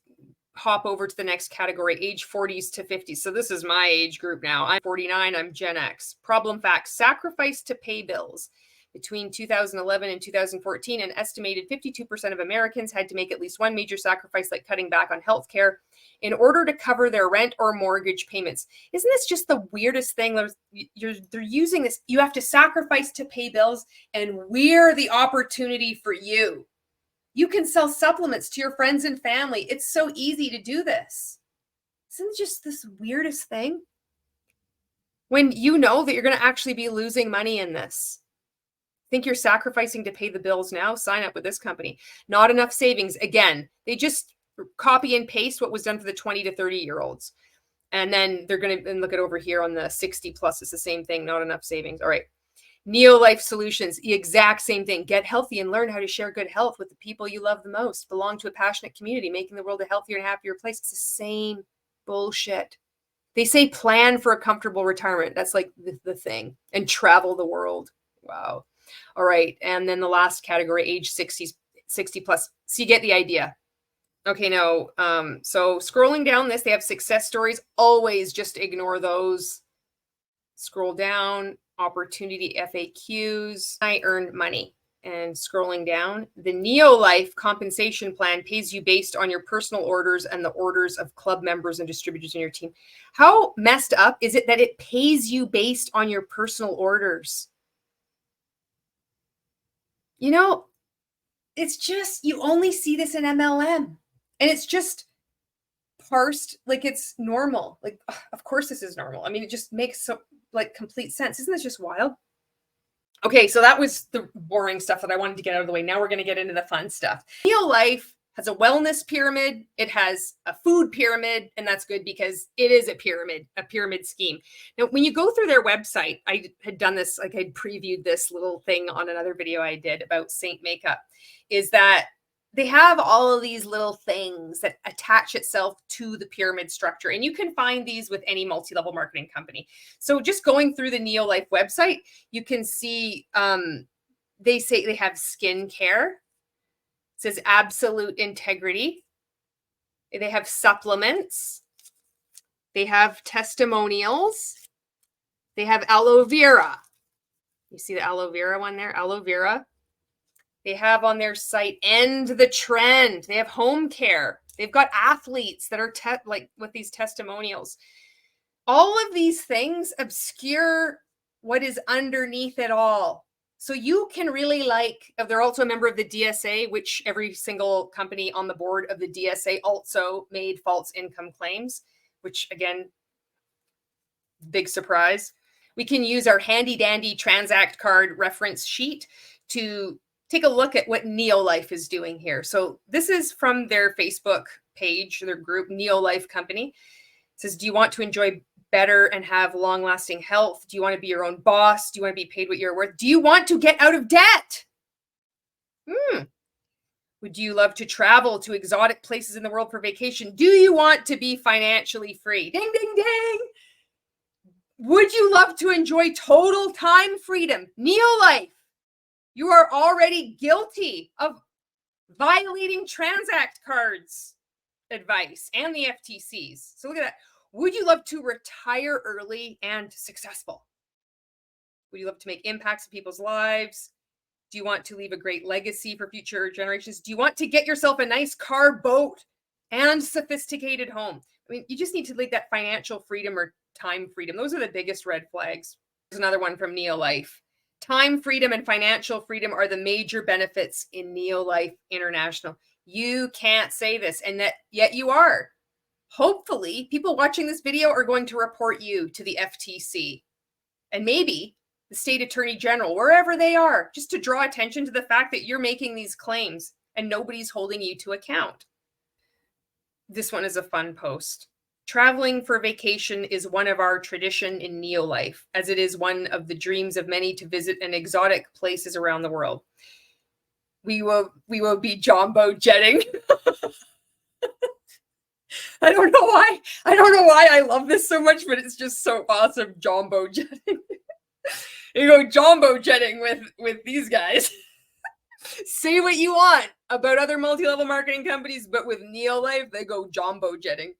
hop over to the next category, age 40s to 50s. So this is my age group now. I'm 49, I'm Gen X. Problem facts, sacrifice to pay bills. Between 2011 and 2014, an estimated 52% of Americans had to make at least one major sacrifice, like cutting back on healthcare, in order to cover their rent or mortgage payments. Isn't this just the weirdest thing? They're using this. You have to sacrifice to pay bills, and we're the opportunity for you. You can sell supplements to your friends and family. It's so easy to do this. Isn't it just this weirdest thing? When you know that you're going to actually be losing money in this. Think you're sacrificing to pay the bills now? Sign up with this company. Not enough savings. Again, they just copy and paste what was done for the 20 to 30-year-olds. And then they're going to look at over here on the 60 plus. It's the same thing. Not enough savings. All right. NeoLife Solutions, the exact same thing. Get healthy and learn how to share good health with the people you love the most. Belong to a passionate community, making the world a healthier and happier place. It's the same bullshit. They say plan for a comfortable retirement. That's like the thing. And travel the world. Wow. All right. And then the last category, age 60 plus. So you get the idea. Okay, no. So scrolling down this, they have success stories. Always just ignore those. Scroll down, opportunity FAQs. I earned money. And scrolling down, the NeoLife compensation plan pays you based on your personal orders and the orders of club members and distributors in your team. How messed up is it that it pays you based on your personal orders? You know, it's just, you only see this in MLM. And it's just parsed like it's normal. Like, of course this is normal. I mean, it just makes so like complete sense. Isn't this just wild? Okay, so that was the boring stuff that I wanted to get out of the way. Now we're going to get into the fun stuff. NeoLife has a wellness pyramid. It has a food pyramid, and that's good because it is a pyramid scheme. Now, when you go through their website, I had done this, like I'd previewed this little thing on another video I did about Saint Makeup, is that they have all of these little things that attach itself to the pyramid structure. And you can find these with any multi-level marketing company. So just going through the NeoLife website, you can see they say they have skincare. It says absolute integrity. They have supplements. They have testimonials. They have aloe vera. You see the aloe vera one there? Aloe vera. They have on their site End the Trend. They have home care. They've got athletes that are like with these testimonials. All of these things obscure what is underneath it all. So you can really like, they're also a member of the DSA, which every single company on the board of the DSA also made false income claims, which again, big surprise. We can use our handy dandy Transact card reference sheet to take a look at what NeoLife is doing here. So this is from their Facebook page, their group, NeoLife Company. It says, do you want to enjoy better and have long-lasting health? Do you want to be your own boss? Do you want to be paid what you're worth? Do you want to get out of debt? Would you love to travel to exotic places in the world for vacation? Do you want to be financially free? Ding, ding, ding. Would you love to enjoy total time freedom? NeoLife, you are already guilty of violating Transact Cards advice and the FTCs. So look at that. Would you love to retire early and successful? Would you love to make impacts in people's lives? Do you want to leave a great legacy for future generations? Do you want to get yourself a nice car, boat, and sophisticated home? I mean, you just need to lead that financial freedom or time freedom. Those are the biggest red flags. There's another one from NeoLife. Time freedom and financial freedom are the major benefits in NeoLife International. You can't say this, and that yet you are. Hopefully, people watching this video are going to report you to the FTC and maybe the state attorney general, wherever they are, just to draw attention to the fact that you're making these claims and nobody's holding you to account. This one is a fun post. Traveling for vacation is one of our tradition in NeoLife, as it is one of the dreams of many to visit an exotic places around the world. We will be jumbo jetting. I don't know why I love this so much, but it's just so awesome. Jumbo jetting. You go jumbo jetting with these guys. Say what you want about other multi-level marketing companies, but with NeoLife, they go jumbo jetting.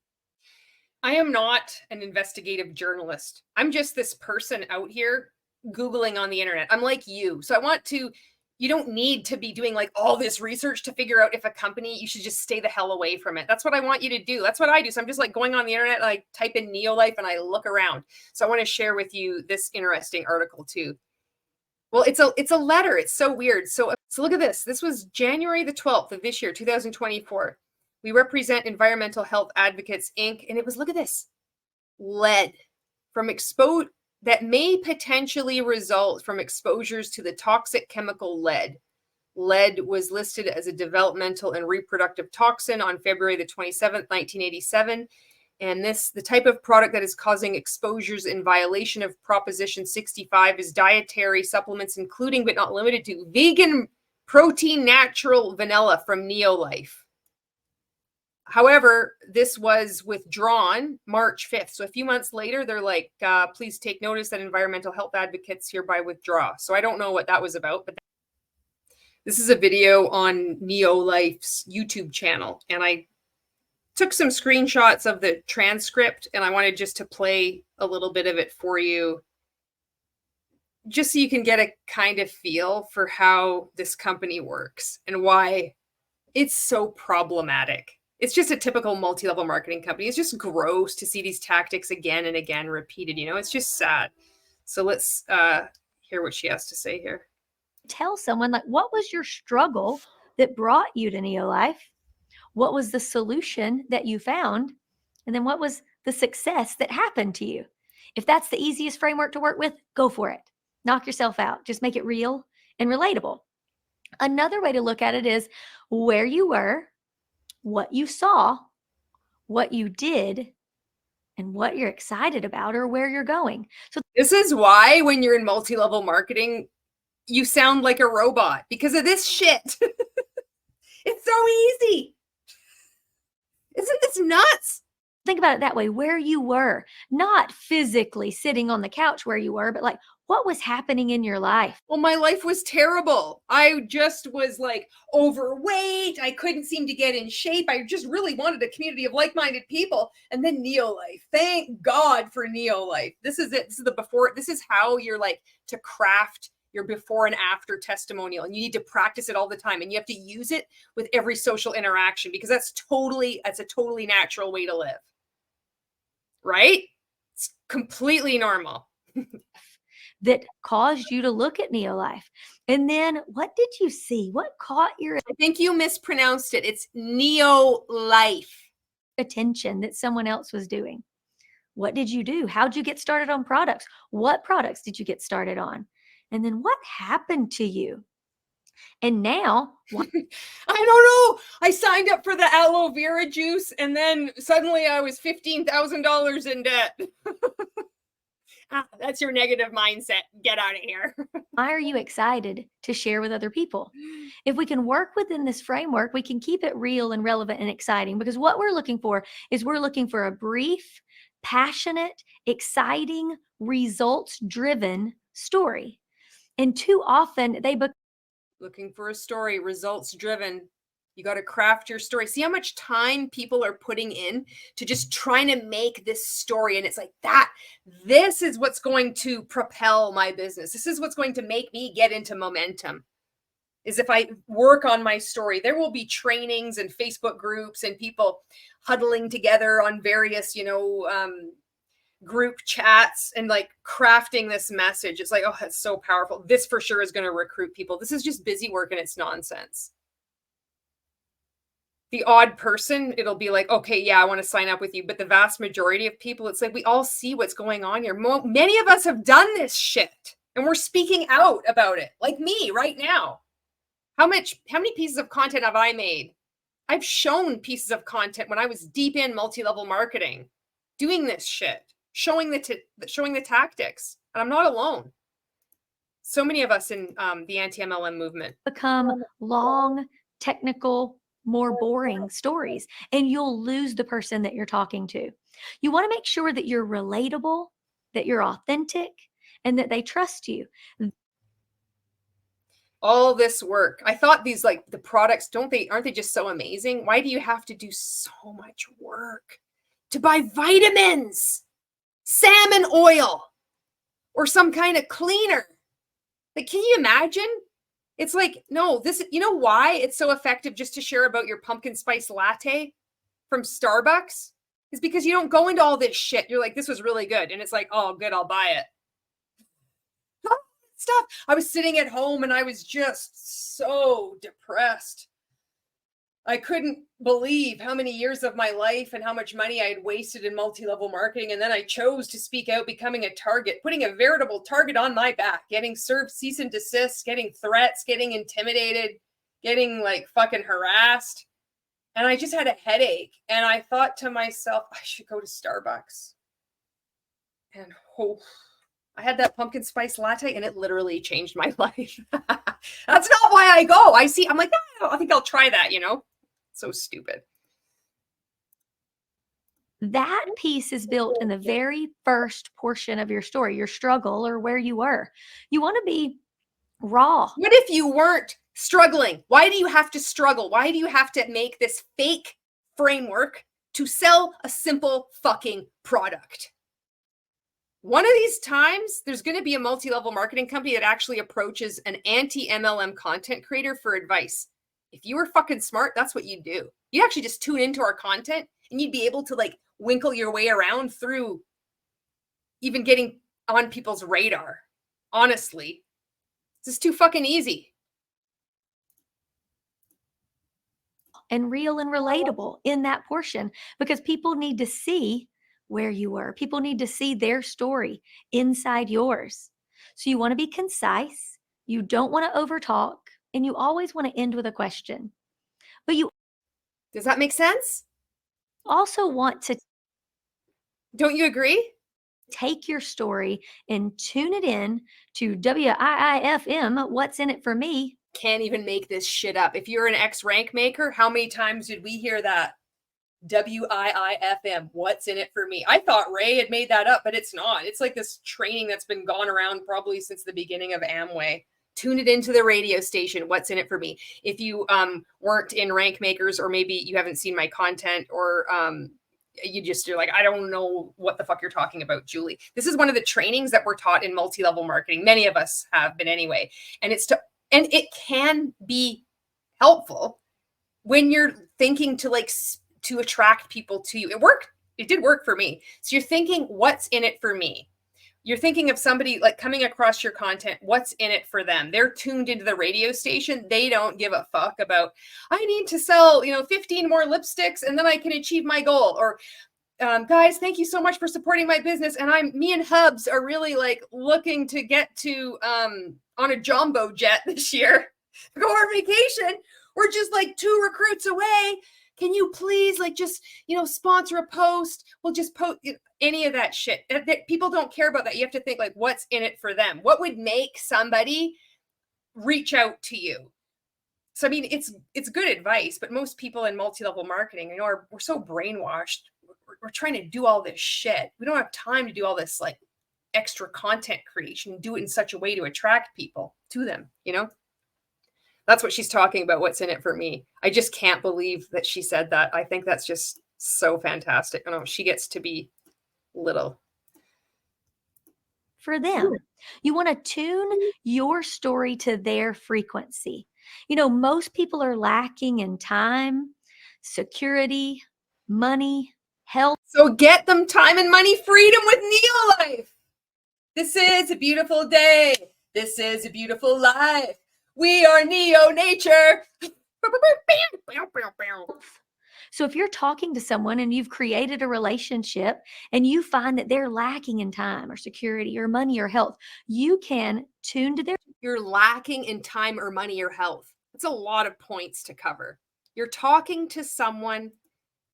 I am not an investigative journalist. I'm just this person out here Googling on the internet. I'm like you. So I want to, you don't need to be doing like all this research to figure out if a company, you should just stay the hell away from it. That's what I want you to do. That's what I do. So I'm just like going on the internet, I type in NeoLife and I look around. So I want to share with you this interesting article too. Well, it's a letter. It's so weird. So look at this. This was January the 12th of this year, 2024. We represent Environmental Health Advocates, Inc. And it was, look at this, lead from that may potentially result from exposures to the toxic chemical lead. Lead was listed as a developmental and reproductive toxin on February the 27th, 1987. And the type of product that is causing exposures in violation of Proposition 65 is dietary supplements, including but not limited to vegan protein natural vanilla from NeoLife. However, this was withdrawn March 5th. So a few months later, they're like, please take notice that environmental health advocates hereby withdraw. So I don't know what that was about, but this is a video on NeoLife's YouTube channel. And I took some screenshots of the transcript and I wanted just to play a little bit of it for you, just so you can get a kind of feel for how this company works and why it's so problematic. It's just a typical multi-level marketing company. It's just gross to see these tactics again and again repeated. You know, it's just sad. So let's hear what she has to say here. Tell someone, like, what was your struggle that brought you to NeoLife? What was the solution that you found? And then what was the success that happened to you? If that's the easiest framework to work with, go for it. Knock yourself out. Just make it real and relatable. Another way to look at it is where you were, what you saw, what you did, and what you're excited about or where you're going. So this is why when you're in multi-level marketing, you sound like a robot because of this shit. It's so easy. Isn't this nuts? Think about it that way, where you were, not physically sitting on the couch where you were, but like what was happening in your life? Well, my life was terrible. I just was like overweight. I couldn't seem to get in shape. I just really wanted a community of like-minded people. And then NeoLife. Thank God for NeoLife. This is it. This is the before. This is how you're like to craft your before and after testimonial. And you need to practice it all the time. And you have to use it with every social interaction because that's a totally natural way to live. Right? It's completely normal. That caused you to look at NeoLife. And then what did you see? What caught your I think you mispronounced it. It's NeoLife. Attention that someone else was doing. What did you do? How'd you get started on products? What products did you get started on? And then what happened to you? And now, I don't know. I signed up for the aloe vera juice and then suddenly I was $15,000 in debt. That's your negative mindset. Get out of here. why are you excited to share with other people? If we can work within this framework, we can keep it real and relevant and exciting, because what we're looking for is we're looking for a brief, passionate, exciting, results-driven story. And too often they become Looking for a story, results driven. You got to craft your story. See how much time people are putting in to just trying to make this story. And it's like that. This is what's going to propel my business. This is what's going to make me get into momentum. Is if I work on my story. There will be trainings and Facebook groups and people huddling together on various, group chats and like crafting this message. It's like, oh, that's so powerful. This for sure is going to recruit people. This is just busy work and it's nonsense. The odd person, it'll be like, okay, yeah, I want to sign up with you. But the vast majority of people, it's like, we all see what's going on here. Many of us have done this shit and we're speaking out about it. Like me right now. How many pieces of content have I made? I've shown pieces of content when I was deep in multi-level marketing, doing this shit, showing the tactics, and I'm not alone. So many of us in the anti-MLM movement become long, technical, more boring stories, and you'll lose the person that you're talking to. You want to make sure that you're relatable, that you're authentic, and that they trust you. All this work. I thought these, like, the products, aren't they just so amazing? Why do you have to do so much work to buy vitamins, salmon oil, or some kind of cleaner? Like, can you imagine? It's like, no, you know why it's so effective just to share about your pumpkin spice latte from Starbucks? Is because you don't go into all this shit. You're like, this was really good. And it's like, oh, good, I'll buy it. Stuff. I was sitting at home and I was just so depressed. I couldn't believe how many years of my life and how much money I had wasted in multi-level marketing. And then I chose to speak out, becoming a target, putting a veritable target on my back, getting served cease and desist, getting threats, getting intimidated, getting like fucking harassed. And I just had a headache. And I thought to myself, I should go to Starbucks. And I had that pumpkin spice latte and it literally changed my life. That's not why I go. I'm like, oh, I think I'll try that, So stupid. That piece is built in the very first portion of your story, your struggle or where you were. You want to be raw. What if you weren't struggling? Why do you have to struggle? Why do you have to make this fake framework to sell a simple fucking product? One of these times, there's going to be a multi-level marketing company that actually approaches an anti-MLM content creator for advice. If you were fucking smart, that's what you'd do. You'd actually just tune into our content and you'd be able to like winkle your way around through even getting on people's radar. Honestly, this is too fucking easy. And real and relatable in that portion, because people need to see where you were. People need to see their story inside yours. So you want to be concise. You don't want to overtalk, and you always want to end with a question. But you Does that make sense? Also want to, don't you agree? Take your story and tune it in to WIIFM, What's in It for Me. Can't even make this shit up. If you're an ex-rank maker, how many times did we hear that? WIIFM, what's in it for me? I thought Ray had made that up, but it's not. It's like this training that's been gone around probably since the beginning of Amway. Tune it into the radio station. What's in it for me? If you weren't in rank makers, or maybe you haven't seen my content, or you're like, I don't know what the fuck you're talking about, Julie. This is one of the trainings that we're taught in multi-level marketing. Many of us have been anyway. And it can be helpful when you're thinking to attract people to you. It worked. It did work for me. So you're thinking, what's in it for me? You're thinking of somebody like coming across your content. What's in it for them? They're tuned into the radio station. They don't give a fuck about, I need to sell, 15 more lipsticks and then I can achieve my goal. Or guys, thank you so much for supporting my business. And me and Hubs are really like looking to get to on a jumbo jet this year. go on vacation. We're just like 2 recruits away. Can you please like just, sponsor a post? We'll just post any of that shit. People don't care about that. You have to think like, what's in it for them? What would make somebody reach out to you? So, I mean, it's good advice, but most people in multi-level marketing, we're so brainwashed. We're trying to do all this shit. We don't have time to do all this like extra content creation, do it in such a way to attract people to them, That's what she's talking about. What's in it for me? I just can't believe that she said that. I think that's just so fantastic. She gets to be little. For them, you want to tune your story to their frequency. Most people are lacking in time, security, money, health. So get them time and money freedom with NeoLife. This is a beautiful day. This is a beautiful life. We are Neo Nature. So if you're talking to someone and you've created a relationship and you find that they're lacking in time or security or money or health, you can tune to their... You're lacking in time or money or health. That's a lot of points to cover. You're talking to someone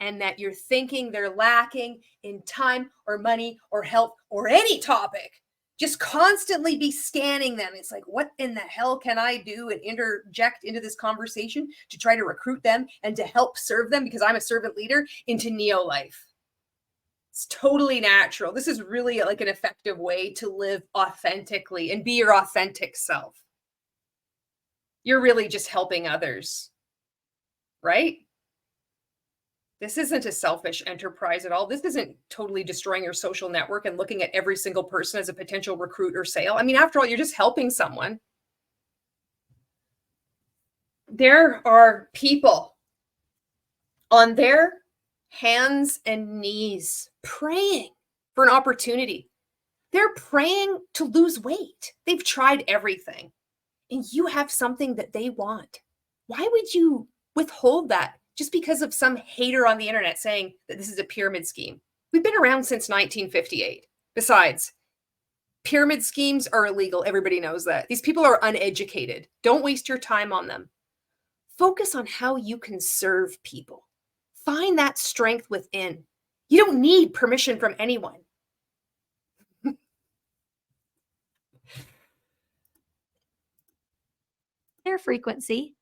and that you're thinking they're lacking in time or money or health or any topic. Just constantly be scanning them. It's like, what in the hell can I do and interject into this conversation to try to recruit them and to help serve them, because I'm a servant leader, into NeoLife? It's totally natural. This is really like an effective way to live authentically and be your authentic self. You're really just helping others, right? This isn't a selfish enterprise at all. This isn't totally destroying your social network and looking at every single person as a potential recruit or sale. I mean, after all, you're just helping someone. There are people on their hands and knees praying for an opportunity. They're praying to lose weight. They've tried everything, and you have something that they want. Why would you withhold that just because of some hater on the internet saying that this is a pyramid scheme? We've been around since 1958. Besides, pyramid schemes are illegal. Everybody knows that. These people are uneducated. Don't waste your time on them. Focus on how you can serve people. Find that strength within. You don't need permission from anyone. Their frequency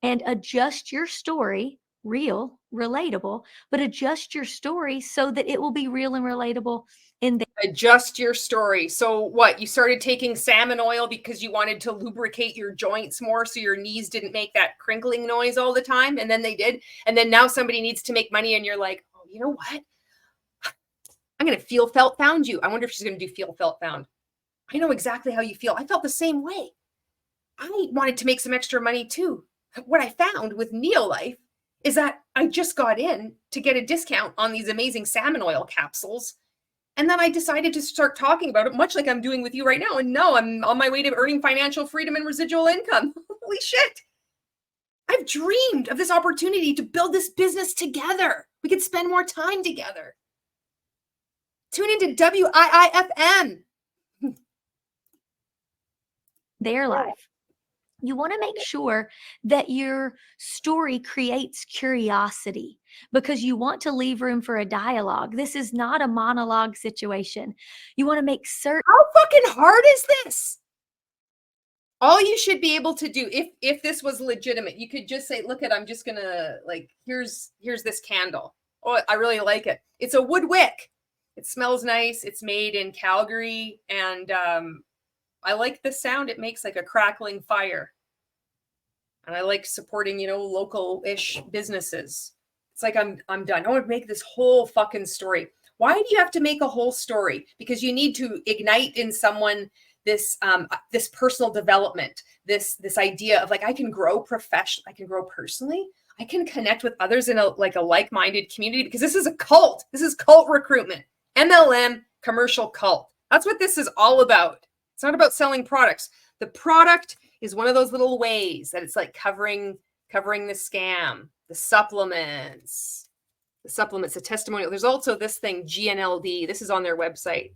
and adjust your story, real, relatable, but adjust your story so that it will be real and relatable in the... Adjust your story. So what? You started taking salmon oil because you wanted to lubricate your joints more so your knees didn't make that crinkling noise all the time, and then they did. And then now somebody needs to make money and you're like, oh, you know what? I'm going to feel, felt, found you. I wonder if she's going to do feel, felt, found. I know exactly how you feel. I felt the same way. I wanted to make some extra money too. What I found with NeoLife is that I just got in to get a discount on these amazing salmon oil capsules. And then I decided to start talking about it, much like I'm doing with you right now. And no, I'm on my way to earning financial freedom and residual income. Holy shit. I've dreamed of this opportunity to build this business together. We could spend more time together. Tune into WIIFM. Their life. You want to make sure that your story creates curiosity because you want to leave room for a dialogue. This is not a monologue situation. You want to make certain... How fucking hard is this? All you should be able to do, if this was legitimate, you could just say, look I'm just gonna, like, here's this candle. Oh, I really like it. It's a wood wick. It smells nice. It's made in Calgary, and I like the sound it makes, like a crackling fire. And I like supporting, local-ish businesses. It's like I'm done. I want to make this whole fucking story. Why do you have to make a whole story? Because you need to ignite in someone this personal development, this idea of like, I can grow professionally, I can grow personally, I can connect with others in a like-minded community, because this is a cult. This is cult recruitment. MLM commercial cult. That's what this is all about. It's not about selling products. The product is one of those little ways that it's like covering the scam, the supplements, the testimonial. There's also this thing, GNLD. This is on their website.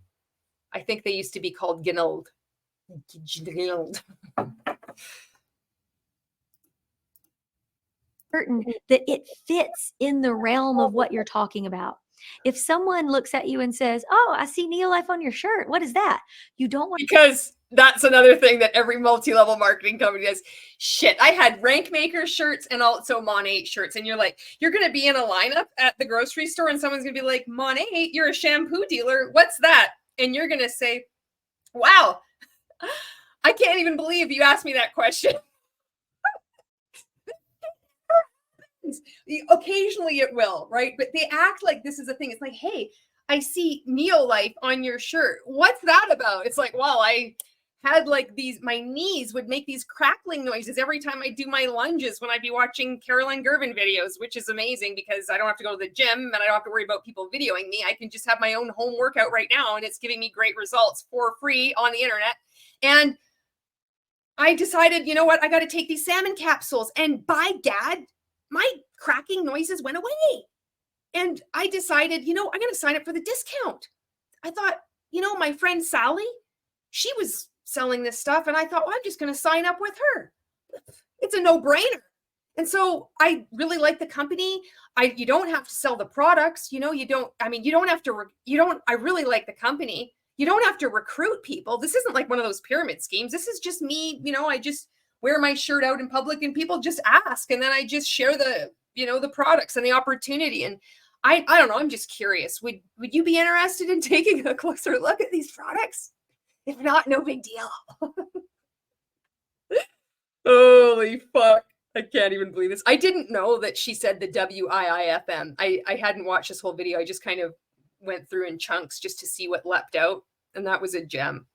I think they used to be called Gnld. certain that it fits in the realm of what you're talking about. If someone looks at you and says, "Oh, I see NeoLife on your shirt. What is that?" You don't want, because that's another thing that every multi-level marketing company does. Shit, I had Rank Maker shirts and also Mon8 shirts, and you're like, you're going to be in a lineup at the grocery store and someone's going to be like, Mon8, you're a shampoo dealer. What's that? And you're going to say, wow, I can't even believe you asked me that question. Occasionally it will, right? But they act like this is a thing. It's like, hey, I see NeoLife on your shirt. What's that about? It's like, well, I had like these, my knees would make these crackling noises every time I do my lunges when I'd be watching Caroline Gervin videos, which is amazing because I don't have to go to the gym and I don't have to worry about people videoing me. I can just have my own home workout right now and it's giving me great results for free on the internet. And I decided, you know what? I got to take these salmon capsules, and by gad, my cracking noises went away. And I decided, you know, I'm going to sign up for the discount. I thought, you know, my friend Sally, she was selling this stuff. And I thought, well, I'm just going to sign up with her. It's a no-brainer. And so I really like the company. You don't have to sell the products. You know, you don't, I mean, you don't have to, I really like the company. You don't have to recruit people. This isn't like one of those pyramid schemes. This is just me, you know, I just wear my shirt out in public and people just ask. And then I just share the, you know, the products and the opportunity. And I don't know, I'm just curious. Would you be interested in taking a closer look at these products? If not, no big deal. Holy fuck. I can't even believe this. I didn't know that she said the WIIFM. I hadn't watched this whole video. I just kind of went through in chunks just to see what leapt out. And that was a gem.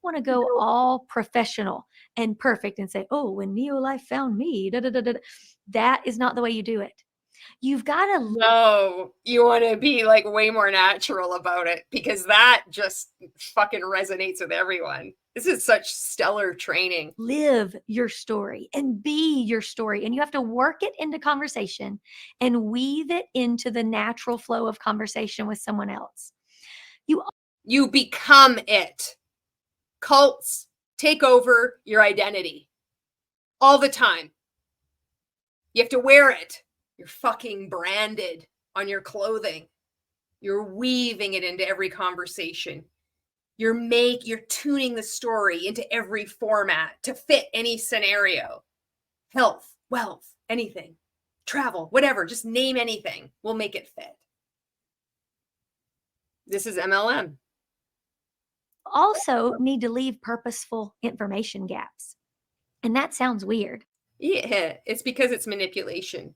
want to go all professional and perfect and say, oh, when NeoLife found me, da, da, da, da. That is not the way you do it. You've got to No, you want to be like way more natural about it because that just fucking resonates with everyone. This is such stellar training. live your story and be your story. And you have to work it into conversation and weave it into the natural flow of conversation with someone else. You become it. Cults take over your identity all the time. You have to wear it. You're fucking branded on your clothing. You're weaving it into every conversation. You're tuning the story into every format to fit any scenario. Health, wealth, anything, travel, whatever, just name anything. We'll make it fit. This is MLM. Also need to leave purposeful information gaps. And that sounds weird. Yeah, it's because it's manipulation.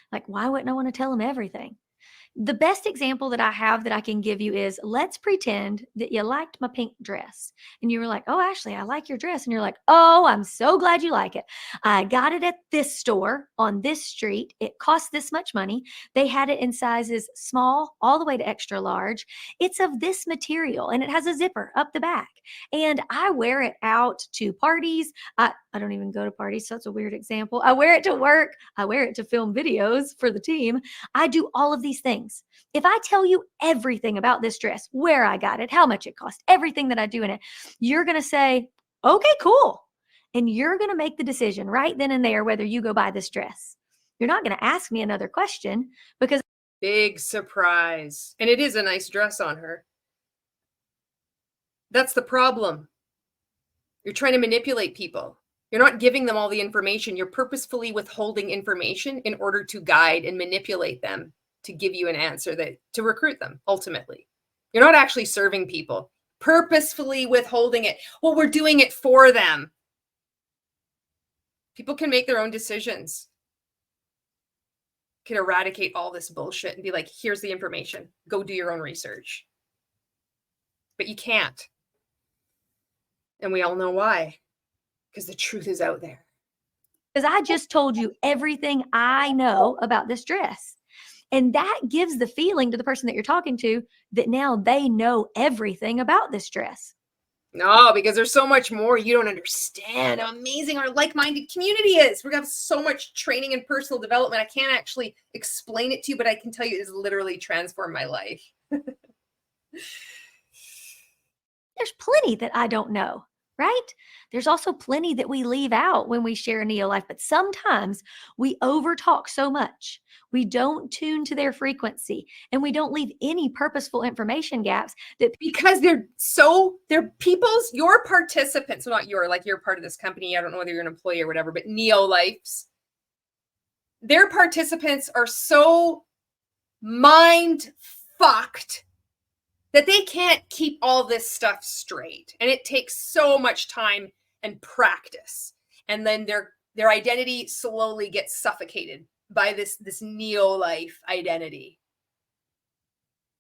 Like, why wouldn't I want to tell them everything? The best example that I have that I can give you is, let's pretend that you liked my pink dress and you were like, oh, Ashley, I like your dress. And you're like, oh, I'm so glad you like it. I got it at this store on this street. It cost this much money. They had it in sizes small all the way to extra large. It's of this material and it has a zipper up the back. And I wear it out to parties. I don't even go to parties, so that's a weird example. I wear it to work. I wear it to film videos for the team. I do all of these things. If I tell you everything about this dress, where I got it, how much it cost, everything that I do in it, you're going to say, okay, cool. And you're going to make the decision right then and there whether you go buy this dress. You're not going to ask me another question because big surprise. And it is a nice dress on her. That's the problem. You're trying to manipulate people. You're not giving them all the information. You're purposefully withholding information in order to guide and manipulate them to give you an answer to recruit them, ultimately. You're not actually serving people. Purposefully withholding it. Well, we're doing it for them. People can make their own decisions. Can eradicate all this bullshit and be like, here's the information. Go do your own research. But you can't. And we all know why. Because the truth is out there. Because I just told you everything I know about this dress. And that gives the feeling to the person that you're talking to that now they know everything about this dress. No, because there's so much more you don't understand how amazing our like-minded community is. We have so much training and personal development. I can't actually explain it to you, but I can tell you it has literally transformed my life. There's plenty that I don't know. right? There's also plenty that we leave out when we share NeoLife, but sometimes we overtalk so much. We don't tune to their frequency, and we don't leave any purposeful information gaps that because they're people's, your participants, well, not your, like you're part of this company. I don't know whether you're an employee or whatever, but NeoLife's, their participants are so mind fucked that they can't keep all this stuff straight. And it takes so much time and practice. And then their identity slowly gets suffocated by this NeoLife identity.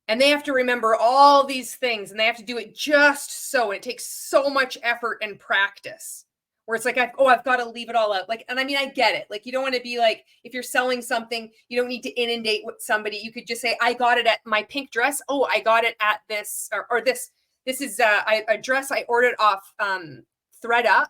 And they have to remember all these things, and they have to do it just so, and it takes so much effort and practice. Where it's like, I've got to leave it all out. Like, and I mean, I get it. Like, you don't want to be like, if you're selling something, you don't need to inundate with somebody. You could just say, I got it at my pink dress. Oh, I got it at this, or this is a dress I ordered off ThreadUp,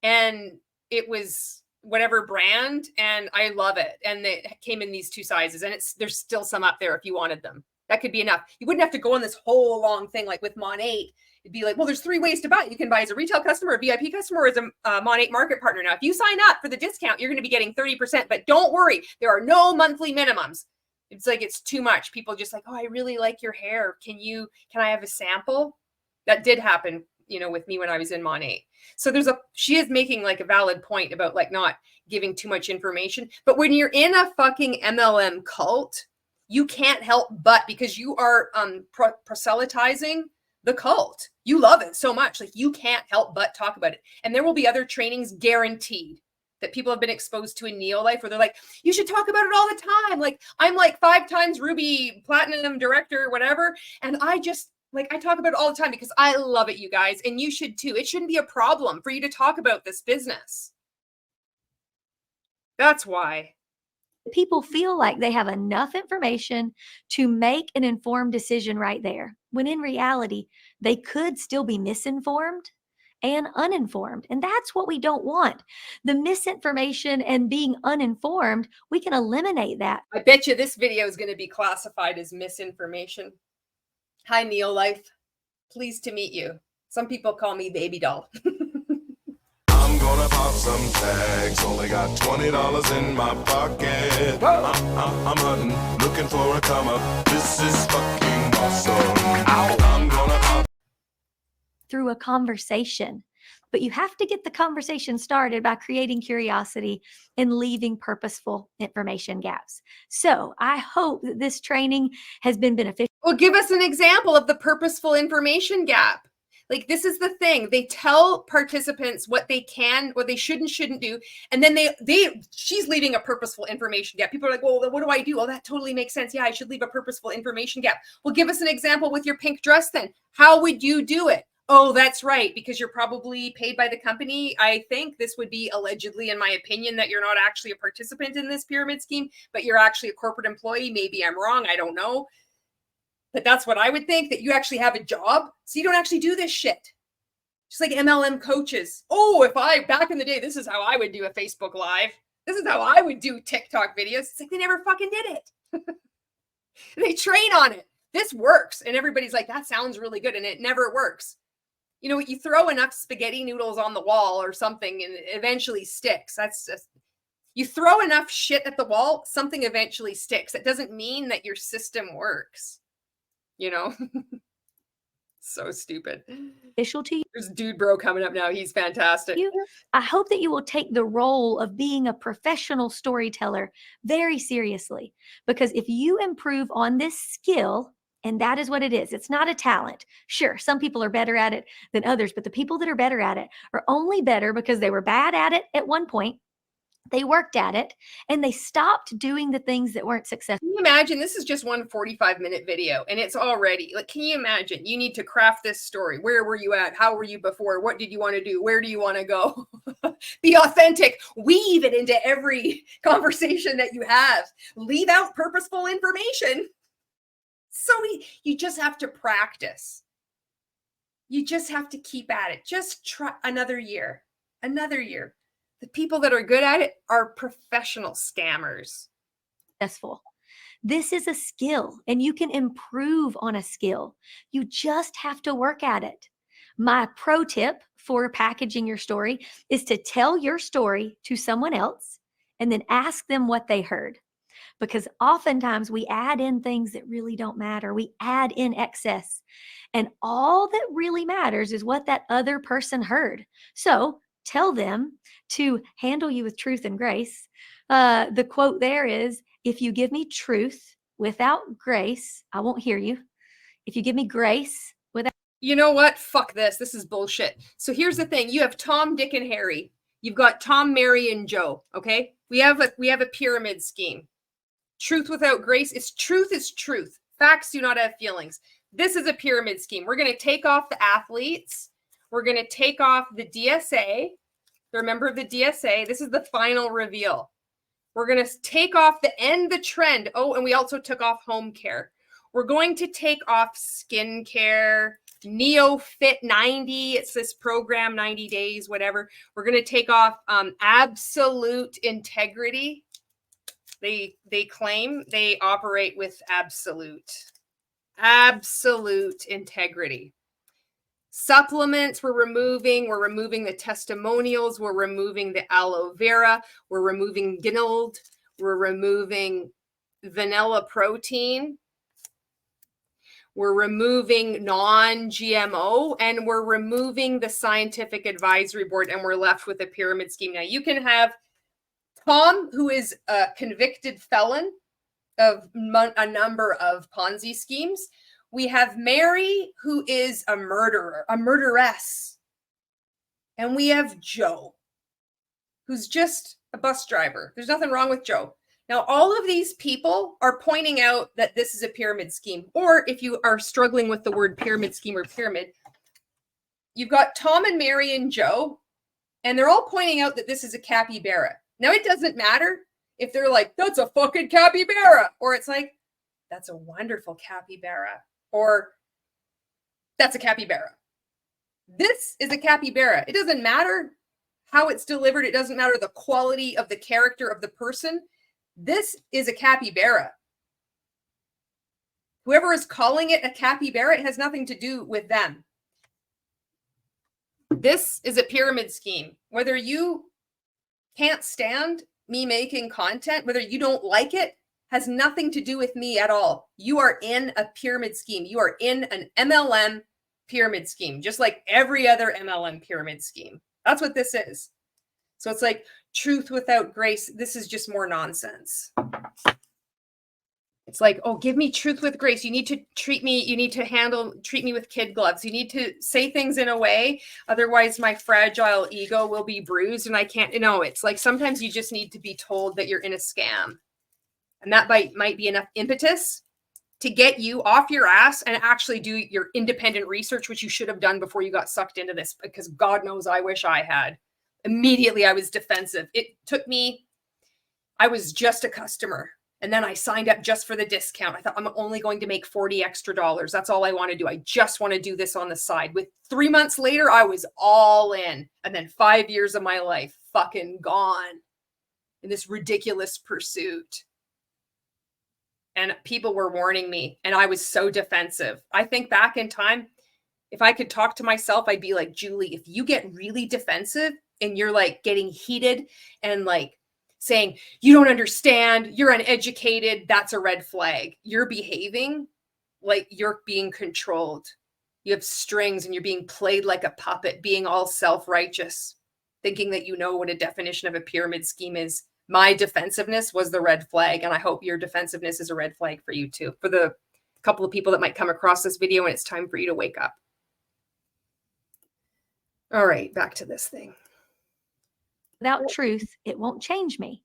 and it was whatever brand, and I love it. And it came in these 2 sizes, and there's still some up there if you wanted them. That could be enough. You wouldn't have to go on this whole long thing like with Mon 8. It'd be like, well, there's 3 ways to buy it. You can buy as a retail customer, a VIP customer, or as a Mon 8 market partner. Now, if you sign up for the discount, you're going to be getting 30%, but don't worry. There are no monthly minimums. It's like, it's too much. People just like, oh, I really like your hair. Can I have a sample? That did happen, with me when I was in Mon 8. So she is making like a valid point about like not giving too much information. But when you're in a fucking MLM cult, you can't help but, because you are proselytizing the cult. You love it so much. Like, you can't help but talk about it. And there will be other trainings guaranteed that people have been exposed to in NeoLife where they're like, you should talk about it all the time. Like, I'm like 5 times Ruby Platinum director, whatever. And I talk about it all the time because I love it, you guys. And you should too. It shouldn't be a problem for you to talk about this business. That's why. People feel like they have enough information to make an informed decision right there, when in reality, they could still be misinformed and uninformed. And that's what we don't want. The misinformation and being uninformed, we can eliminate that. I bet you this video is going to be classified as misinformation. Hi, NeoLife. Pleased to meet you. Some people call me Baby Doll. I'm gonna pop some tags. Only got $20 in my pocket. I'm hunting, looking for a come up. This is fucking awesome. I'm gonna pop through a conversation. But you have to get the conversation started by creating curiosity and leaving purposeful information gaps. So I hope that this training has been beneficial. Well, give us an example of the purposeful information gap. Like, this is the thing. They tell participants what they can, what they shouldn't do. And then she's leaving a purposeful information gap. People are like, well, what do I do? Well, that totally makes sense. Yeah, I should leave a purposeful information gap. Well, give us an example with your pink dress then. How would you do it? Oh, that's right. Because you're probably paid by the company. I think this would be allegedly, in my opinion, that you're not actually a participant in this pyramid scheme, but you're actually a corporate employee. Maybe I'm wrong. I don't know. But that's what I would think, that you actually have a job. So you don't actually do this shit. Just like MLM coaches. Oh, back in the day, this is how I would do a Facebook Live. This is how I would do TikTok videos. It's like they never fucking did it. They train on it. This works. And everybody's like, that sounds really good. And it never works. You throw enough spaghetti noodles on the wall or something and it eventually sticks. That's just, you throw enough shit at the wall, something eventually sticks. That doesn't mean that your system works. So stupid. Official to you. There's Dude Bro coming up now. He's fantastic. I hope that you will take the role of being a professional storyteller very seriously, because if you improve on this skill, and that is what it is, it's not a talent. Sure, some people are better at it than others, but the people that are better at it are only better because they were bad at it at one point. They worked at it and they stopped doing the things that weren't successful. Can you imagine? This is just one 45-minute video and it's already like, can you imagine? You need to craft this story. Where were you at? How were you before? What did you want to do? Where do you want to go? Be authentic. Weave it into every conversation that you have. Leave out purposeful information. So you just have to practice. You just have to keep at it. Just try another year. The people that are good at it are professional scammers. Successful. This is a skill and you can improve on a skill. You just have to work at it. My pro tip for packaging your story is to tell your story to someone else and then ask them what they heard. Because oftentimes we add in things that really don't matter. We add in excess. And all that really matters is what that other person heard. So tell them to handle you with truth and grace. The quote there is, if you give me truth without grace, I won't hear you. If you give me grace without... You know what? Fuck this. This is bullshit. So here's the thing. You have Tom, Dick, and Harry. You've got Tom, Mary, and Joe. Okay? We have a pyramid scheme. Truth without grace is truth is truth. Facts do not have feelings. This is a pyramid scheme. We're going to take off the athletes. We're going to take off the DSA. They're a member of the DSA. This is the final reveal. We're going to take off the end the trend. Oh, and we also took off home care. We're going to take off skincare, NeoFit 90. It's this program, 90 days, whatever. We're going to take off absolute integrity. They claim they operate with absolute integrity. Supplements we're removing the testimonials, we're removing the aloe vera, we're removing Ginold, we're removing vanilla protein, we're removing non-GMO, and we're removing the scientific advisory board, and we're left with a pyramid scheme. Now you can have Tom, who is a convicted felon of a number of Ponzi schemes. We have Mary, who is a murderer, a murderess. And we have Joe, who's just a bus driver. There's nothing wrong with Joe. Now, all of these people are pointing out that this is a pyramid scheme. Or if you are struggling with the word pyramid scheme or pyramid, you've got Tom and Mary and Joe, and they're all pointing out that this is a capybara. Now, it doesn't matter if they're like, that's a fucking capybara, or it's like, that's a wonderful capybara, or that's a capybara. This is a capybara. It doesn't matter how it's delivered. It doesn't matter the quality of the character of the person. This is a capybara. Whoever is calling it a capybara, it has nothing to do with them. This is a pyramid scheme. Whether you can't stand me making content, whether you don't like it, has nothing to do with me at all. You are in a pyramid scheme. You are in an MLM pyramid scheme, just like every other MLM pyramid scheme. That's what this is. So it's like truth without grace. This is just more nonsense. It's like, oh, give me truth with grace. You need to treat me, treat me with kid gloves. You need to say things in a way, otherwise my fragile ego will be bruised and I can't, it's like sometimes you just need to be told that you're in a scam. And that might be enough impetus to get you off your ass and actually do your independent research, which you should have done before you got sucked into this, because God knows I wish I had. Immediately I was defensive. It took me, I was just a customer. And then I signed up just for the discount. I thought I'm only going to make $40 extra. That's all I want to do. I just want to do this on the side. With 3 months later, I was all in. And then 5 years of my life fucking gone in this ridiculous pursuit. And people were warning me, and I was so defensive. I think back in time, if I could talk to myself, I'd be like, Julie, if you get really defensive and you're like getting heated and like saying, you don't understand, you're uneducated, that's a red flag. You're behaving like you're being controlled. You have strings and you're being played like a puppet, being all self-righteous, thinking that you know what a definition of a pyramid scheme is. My defensiveness was the red flag, and I hope your defensiveness is a red flag for you too, for the couple of people that might come across this video and it's time for you to wake up. All right, back to this thing. Without truth, it won't change me.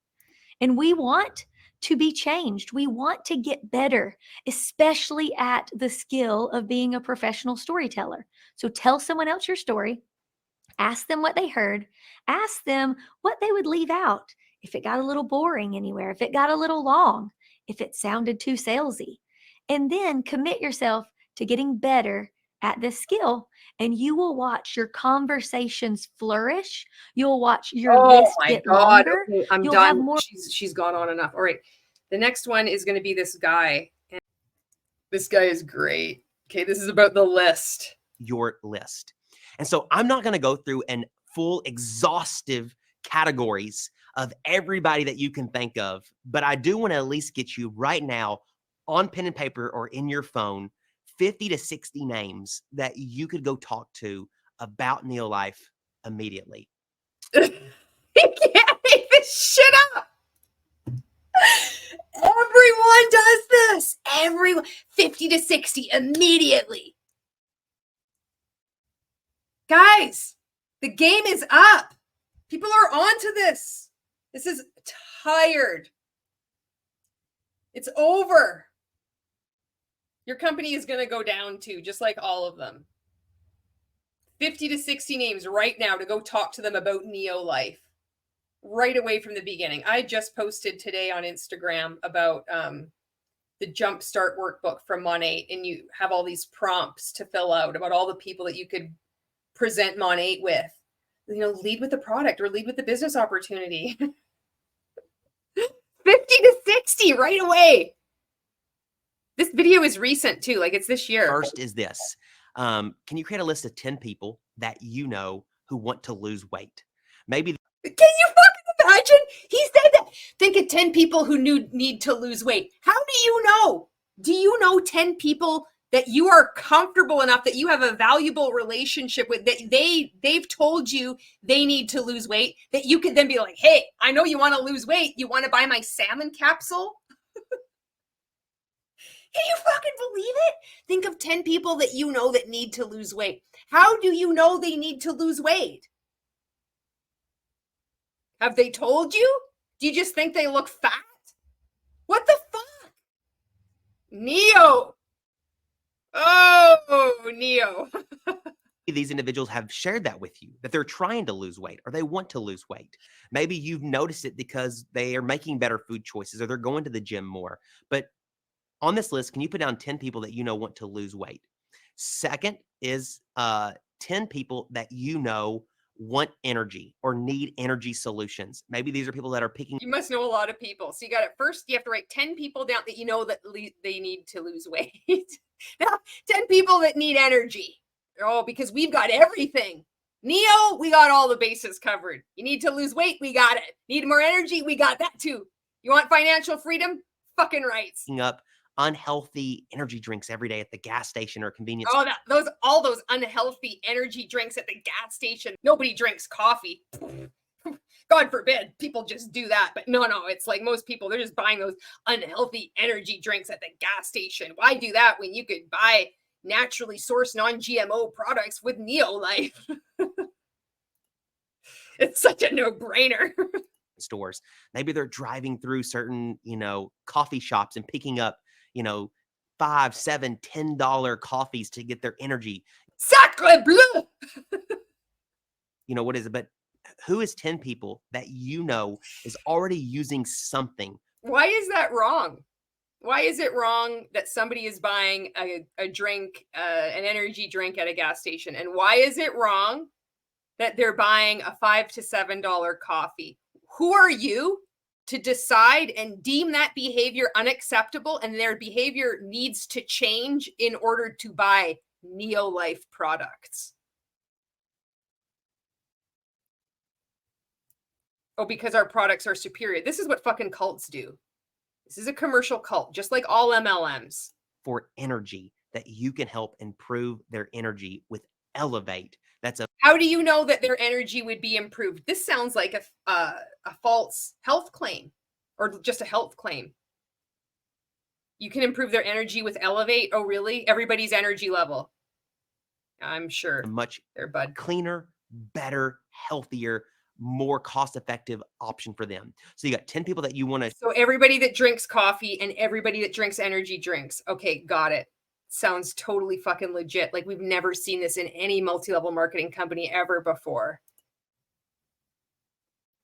And we want to be changed. We want to get better, especially at the skill of being a professional storyteller. So tell someone else your story. Ask them what they heard. Ask them what they would leave out. If it got a little boring anywhere, if it got a little long, if it sounded too salesy. And then commit yourself to getting better at this skill, and you will watch your conversations flourish. You'll watch your list get longer. Okay, I'm You'll done. have more. She's gone on enough. All right. The next one is going to be this guy. And this guy is great. Okay, this is about the list. Your list. And so I'm not going to go through an full exhaustive categories of everybody that you can think of, but I do want to at least get you right now on pen and paper or in your phone 50 to 60 names that you could go talk to about NeoLife immediately. You can't make this shit up. Everyone does this. Everyone. 50 to 60 immediately. Guys, the game is up. People are onto this. This is tired. It's over. Your company is going to go down too, just like all of them. 50 to 60 names right now to go talk to them about NeoLife. Right away from the beginning. I just posted today on Instagram about the Jumpstart workbook from Monate, and you have all these prompts to fill out about all the people that you could present Monate with. You know, lead with the product or lead with the business opportunity. 50 to 60 right away. This video is recent too, like it's this year. First is this. Can you create a list of 10 people that you know who want to lose weight? Maybe. Can you fucking imagine? He said that. Think of 10 people who need to lose weight. How do you know? Do you know 10 people that you are comfortable enough that you have a valuable relationship with, that they've told you they need to lose weight, that you could then be like, hey, I know you want to lose weight. You want to buy my salmon capsule? Can you fucking believe it? Think of 10 people that you know that need to lose weight. How do you know they need to lose weight? Have they told you? Do you just think they look fat? What the fuck? Neo. Oh, Neo. these individuals have shared that with you, that they're trying to lose weight or they want to lose weight. Maybe you've noticed it because they are making better food choices or they're going to the gym more. But on this list, can you put down 10 people that you know want to lose weight? Second is 10 people that you know want energy or need energy solutions. Maybe these are people that are picking. You must know a lot of people. So you got it. First, you have to write 10 people down that you know that they need to lose weight. Now, 10 people that need energy. Oh, because we've got everything. Neo, we got all the bases covered. You need to lose weight, we got it. Need more energy, we got that too. You want financial freedom? Fucking rights. Up unhealthy energy drinks every day at the gas station or convenience. Oh, all those unhealthy energy drinks at the gas station. Nobody drinks coffee. God forbid people just do that. But no, it's like most people, they're just buying those unhealthy energy drinks at the gas station. Why do that when you could buy naturally sourced non-GMO products with NeoLife? It's such a no-brainer. Stores. Maybe they're driving through certain, coffee shops and picking up, $5, $7, $10 coffees to get their energy. Sacre bleu! What is it? But who is 10 people that is already using something? Why is that wrong? Why is it wrong that somebody is buying a drink, an energy drink at a gas station? And why is it wrong that they're buying a $5 to $7 coffee? Who are you to decide and deem that behavior unacceptable and their behavior needs to change in order to buy NeoLife products? Oh, because our products are superior. This is what fucking cults do. This is a commercial cult, just like all MLMs. For energy, that you can help improve their energy with Elevate. How do you know that their energy would be improved? This sounds like a false health claim or just a health claim. You can improve their energy with Elevate. Oh, really? Everybody's energy level. I'm sure. Much their bud. Cleaner, better, healthier, more cost-effective option for them. So you got 10 people that you want to. So everybody that drinks coffee and everybody that drinks energy drinks. Okay, got it. Sounds totally fucking legit. Like we've never seen this in any multi-level marketing company ever before.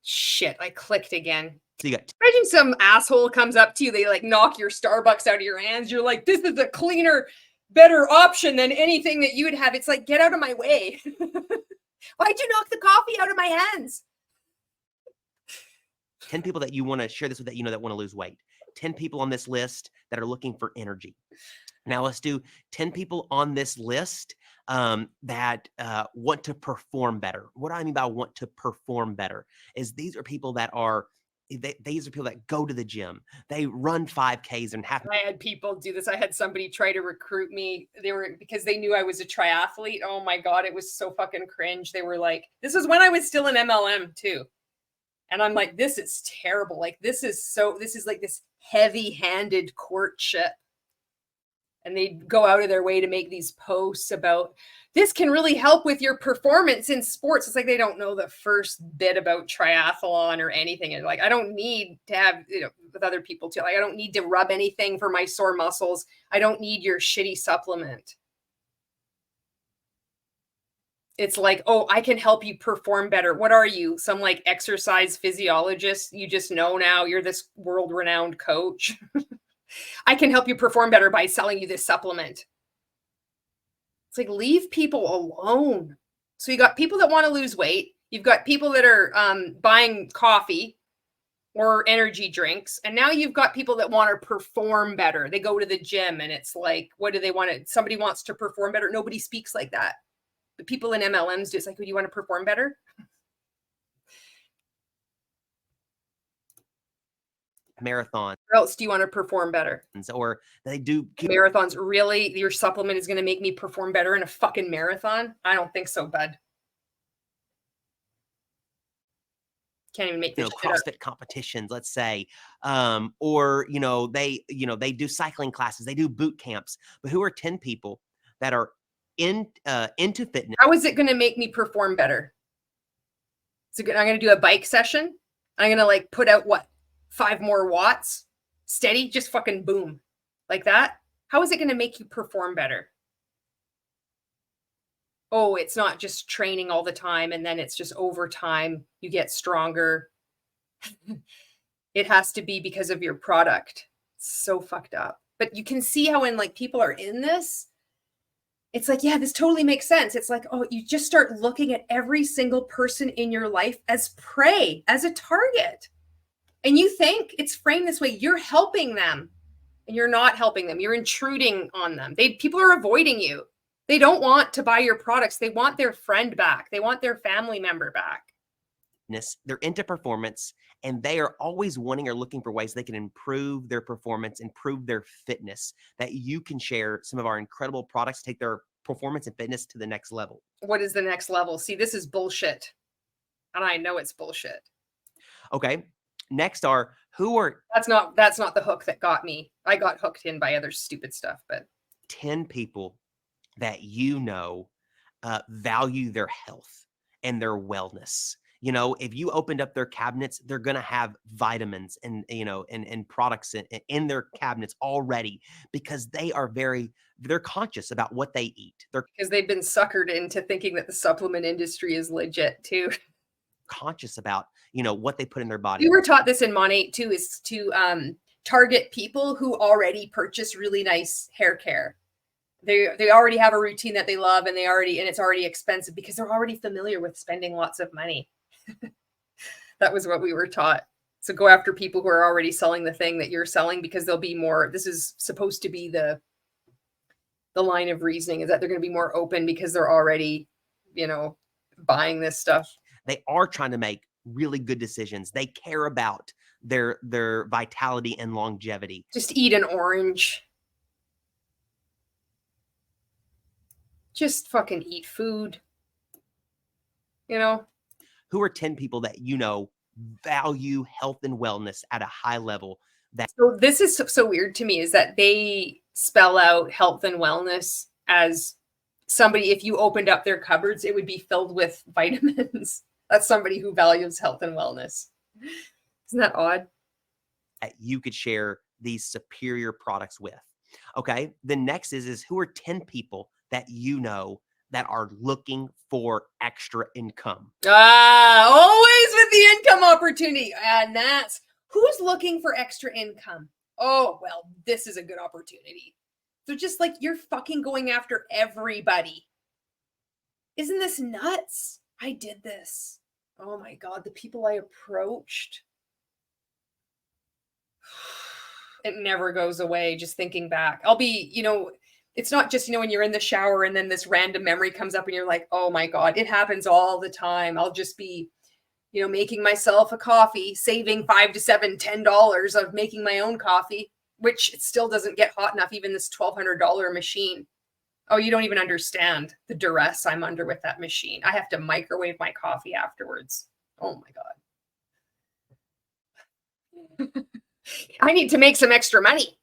Shit, I clicked again. So you got imagine some asshole comes up to you, they like knock your Starbucks out of your hands. You're like, this is a cleaner, better option than anything that you would have. It's like, get out of my way. Why'd you knock the coffee out of my hands? 10 people that you want to share this with that that want to lose weight. 10 people on this list that are looking for energy. Now let's do 10 people on this list that want to perform better. What I mean by want to perform better is these are people that are, these are people that go to the gym. They run 5Ks and have. I had people do this. I had somebody try to recruit me. They were, because they knew I was a triathlete. Oh my God, it was so fucking cringe. They were like, this was when I was still in MLM too. And I'm like, this is terrible. Like, this is like this heavy-handed courtship. And they go out of their way to make these posts about this can really help with your performance in sports. It's like they don't know the first bit about triathlon or anything. And like, I don't need to have, with other people too. Like, I don't need to rub anything for my sore muscles. I don't need your shitty supplement. It's like, oh, I can help you perform better. What are you? Some like exercise physiologist? You just know now you're this world-renowned coach. I can help you perform better by selling you this supplement. It's like, leave people alone. So you got people that want to lose weight. You've got people that are buying coffee or energy drinks. And now you've got people that want to perform better. They go to the gym and it's like, what do they want to, somebody wants to perform better. Nobody speaks like that. But people in MLMs do. It's like, do you want to perform better? Marathon. Or else do you want to perform better? Or they do marathons. Really? Your supplement is going to make me perform better in a fucking marathon? I don't think so, bud. Can't even make this CrossFit competitions, let's say, or they do cycling classes, they do boot camps. But who are 10 people that are into fitness? How is it going to make me perform better? So I'm going to do a bike session. I'm going to like put out what, 5 more watts, steady, just fucking boom, like that. How is it going to make you perform better? Oh, it's not just training all the time and then it's just over time you get stronger. It has to be because of your product. It's so fucked up. But you can see how when like people are in this, it's like, yeah, this totally makes sense. It's like, oh, you just start looking at every single person in your life as prey, as a target. And you think it's framed this way. You're helping them and you're not helping them. You're intruding on them. People are avoiding you. They don't want to buy your products. They want their friend back. They want their family member back. They're into performance and they are always wanting or looking for ways they can improve their performance, improve their fitness, that you can share some of our incredible products, take their performance and fitness to the next level. What is the next level? See, this is bullshit. And I know it's bullshit. Okay. Next are that's not the hook that got me. I got hooked in by other stupid stuff, but 10 people that value their health and their wellness. If you opened up their cabinets, they're going to have vitamins and products in their cabinets already, because they're conscious about what they eat. Because they've been suckered into thinking that the supplement industry is legit too. Conscious about what they put in their body. We were taught this in Mon 8 too, is to target people who already purchase really nice hair care. They already have a routine that they love, and it's already expensive because they're already familiar with spending lots of money. That was what we were taught. So go after people who are already selling the thing that you're selling, because they'll be more. This is supposed to be the line of reasoning, is that they're going to be more open because they're already, buying this stuff. They are trying to make really good decisions. They care about their vitality and longevity. Just eat an orange. Just fucking eat food. Who are 10 people that value health and wellness at a high level? So this is so weird to me, is that they spell out health and wellness as somebody, if you opened up their cupboards, it would be filled with vitamins. That's somebody who values health and wellness. Isn't that odd? That you could share these superior products with. Okay. The next is who are 10 people that that are looking for extra income? Always with the income opportunity. And that's who's looking for extra income. Oh, well, this is a good opportunity. So just like, you're fucking going after everybody. Isn't this nuts? I did this. Oh my God, the people I approached. It never goes away. Just thinking back, I'll be, it's not just, when you're in the shower and then this random memory comes up and you're like, oh my God, it happens all the time. I'll just be, making myself a coffee, saving $5 to $7, $10 of making my own coffee, which it still doesn't get hot enough. Even this $1,200 machine. Oh, you don't even understand the duress I'm under with that machine. I have to microwave my coffee afterwards. Oh my God. I need to make some extra money.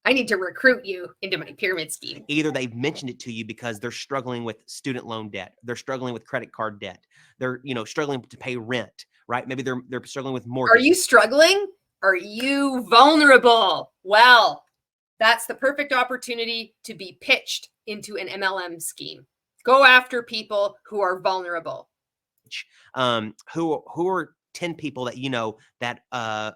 I need to recruit you into my pyramid scheme. Either they've mentioned it to you because they're struggling with student loan debt. They're struggling with credit card debt. They're, struggling to pay rent, right? Maybe they're struggling with mortgage. Are you struggling? Are you vulnerable? Well, that's the perfect opportunity to be pitched into an MLM scheme. Go after people who are vulnerable. Who are 10 people that that are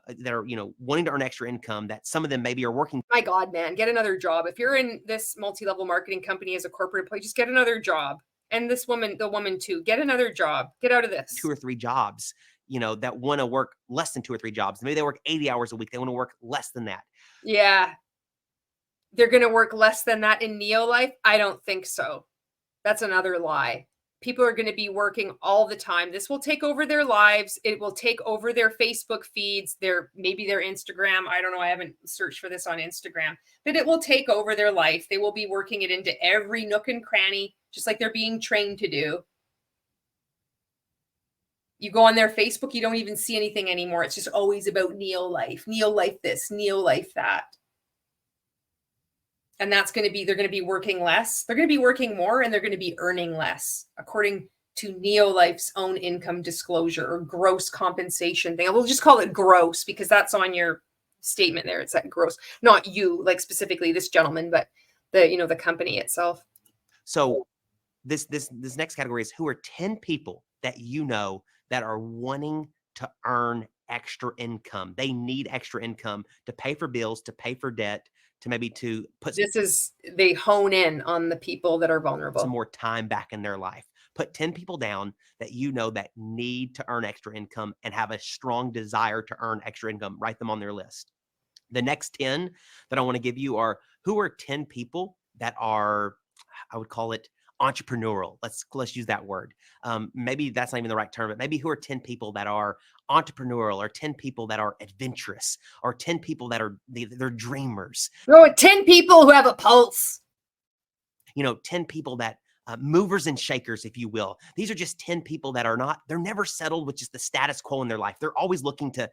wanting to earn extra income, that some of them maybe are working. My God, man, get another job. If you're in this multi-level marketing company as a corporate employee, just get another job. And the woman too, get another job. Get out of this. 2 or 3 jobs, that want to work less than 2 or 3 jobs. Maybe they work 80 hours a week. They want to work less than that. Yeah. They're going to work less than that in NeoLife? I don't think so. That's another lie. People are going to be working all the time. This will take over their lives. It will take over their Facebook feeds, maybe their Instagram. I don't know. I haven't searched for this on Instagram, but it will take over their life. They will be working it into every nook and cranny, just like they're being trained to do. You go on their Facebook, you don't even see anything anymore. It's just always about NeoLife, NeoLife this, NeoLife that. And they're going to be working less. They're going to be working more, and they're going to be earning less, according to NeoLife's own income disclosure or gross compensation thing. We'll just call it gross because that's on your statement there. It's that gross, not you, like specifically this gentleman, but the company itself. So this next category is who are 10 people that that are wanting to earn extra income. They need extra income to pay for bills, to pay for debt, to maybe to put they hone in on the people that are vulnerable. Some more time back in their life. Put 10 people down that that need to earn extra income and have a strong desire to earn extra income. Write them on their list. The next 10 that I want to give you are who are 10 people that are, I would call it entrepreneurial. Let's use that word. Maybe that's not even the right term, but maybe who are 10 people that are entrepreneurial, or 10 people that are adventurous, or 10 people that are they're dreamers. 10 people who have a pulse. 10 people that movers and shakers, if you will. These are just 10 people that they're never settled with just the status quo in their life. They're always looking to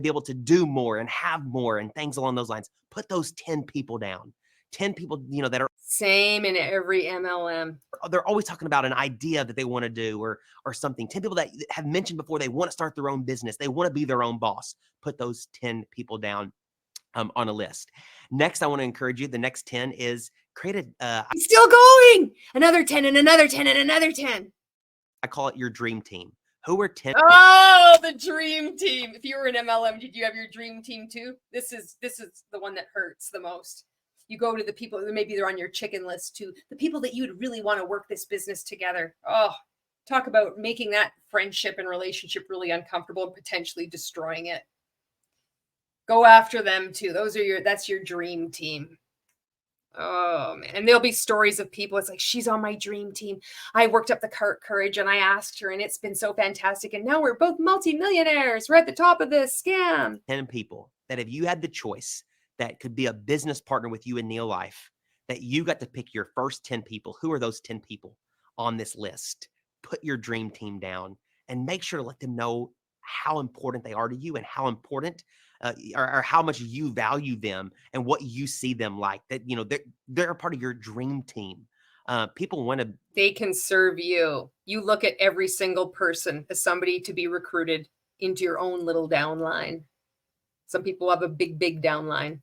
be able to do more and have more and things along those lines. Put those 10 people down. 10 people, that are same in every MLM. They're always talking about an idea that they want to do or something. 10 people that have mentioned before they want to start their own business. They want to be their own boss. Put those 10 people down on a list. Next, I want to encourage you. The next 10 is create It's still going. Another 10 and another 10 and another 10. I call it your dream team. Who are 10? Oh, the dream team. If you were an MLM, did you have your dream team too? This is the one that hurts the most. You go to the people that maybe they're on your chicken list too. The people that you'd really want to work this business together. Oh, talk about making that friendship and relationship really uncomfortable and potentially destroying it. Go after them too. That's your dream team. Oh man. And there'll be stories of people. It's like, she's on my dream team. I worked up the courage and I asked her and it's been so fantastic. And now we're both multimillionaires. We're at the top of this scam. 10 people that if you had the choice that could be a business partner with you in NeoLife, that you got to pick your first 10 people. Who are those 10 people on this list? Put your dream team down and make sure to let them know how important they are to you and how important or how much you value them and what you see them like, that, they're a part of your dream team. People want to. They can serve you. You look at every single person as somebody to be recruited into your own little downline. Some people have a big downline.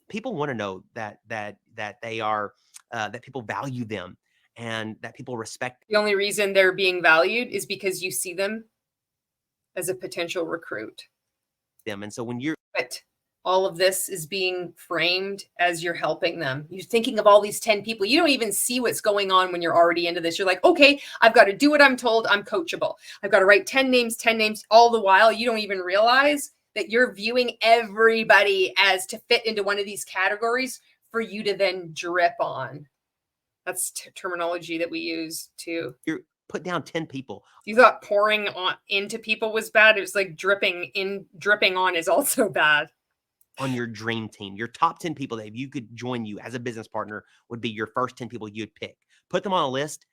People want to know that they are that people value them and that people respect. The only reason they're being valued is because you see them as a potential recruit. Them. And so but all of this is being framed as you're helping them. You're thinking of all these 10 people. You don't even see what's going on when you're already into this. You're like, okay, I've got to do what I'm told. I'm coachable. I've got to write 10 names. All the while, you don't even realize that you're viewing everybody as to fit into one of these categories for you to then drip on. That's terminology that we use too. You're put down 10 people. You thought pouring on into people was bad. It was like dripping on is also bad. On your dream team, your top 10 people that if you could join you as a business partner would be your first 10 people you'd pick. Put them on a list.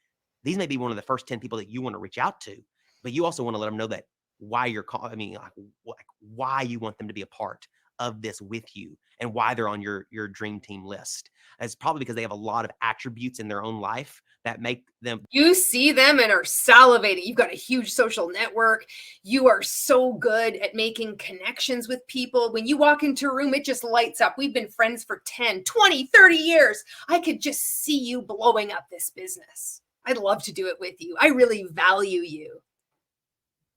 These may be one of the first 10 people that you want to reach out to, but you also want to let them know that why you're calling. I mean, like why you want them to be a part of this with you and why they're on your dream team list. It's probably because they have a lot of attributes in their own life that make them. You see them and are salivating. You've got a huge social network. You are so good at making connections with people. When you walk into a room, it just lights up. We've been friends for 10, 20, 30 years. I could just see you blowing up this business. I'd love to do it with you. I really value you.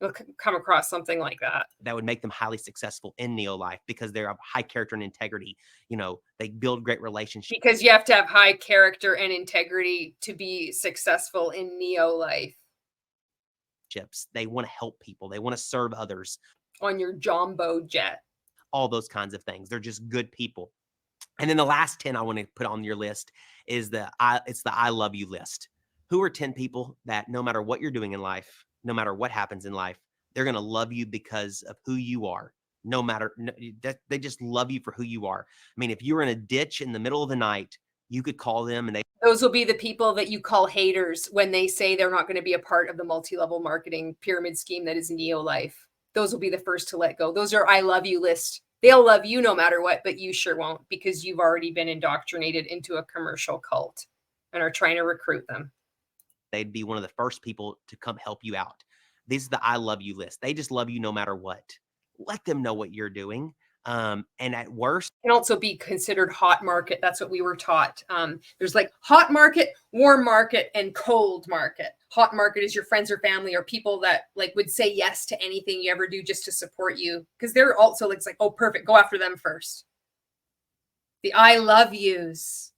You'll come across something like that. That would make them highly successful in NeoLife because they're of high character and integrity. You know, they build great relationships. Because you have to have high character and integrity to be successful in NeoLife. They want to help people. They want to serve others. On your jumbo jet. All those kinds of things. They're just good people. And then the last 10 I want to put on your list is it's the I love you list. Who are 10 people that no matter what you're doing in life, no matter what happens in life, they're going to love you because of who you are. No matter they just love you for who you are. I mean, if you were in a ditch in the middle of the night, you could call them and those will be the people that you call haters when they say they're not going to be a part of the multi-level marketing pyramid scheme that is NeoLife. Those will be the first to let go. Those are I love you list. They'll love you no matter what, but you sure won't because you've already been indoctrinated into a commercial cult and are trying to recruit them. They'd be one of the first people to come help you out. This is the I love you list. They just love you no matter what. Let them know what you're doing. And at worst, can also be considered hot market. That's what we were taught. There's like hot market, warm market, and cold market. Hot market is your friends or family or people that like would say yes to anything you ever do just to support you. Because they're also like, oh, perfect. Go after them first. The I love yous.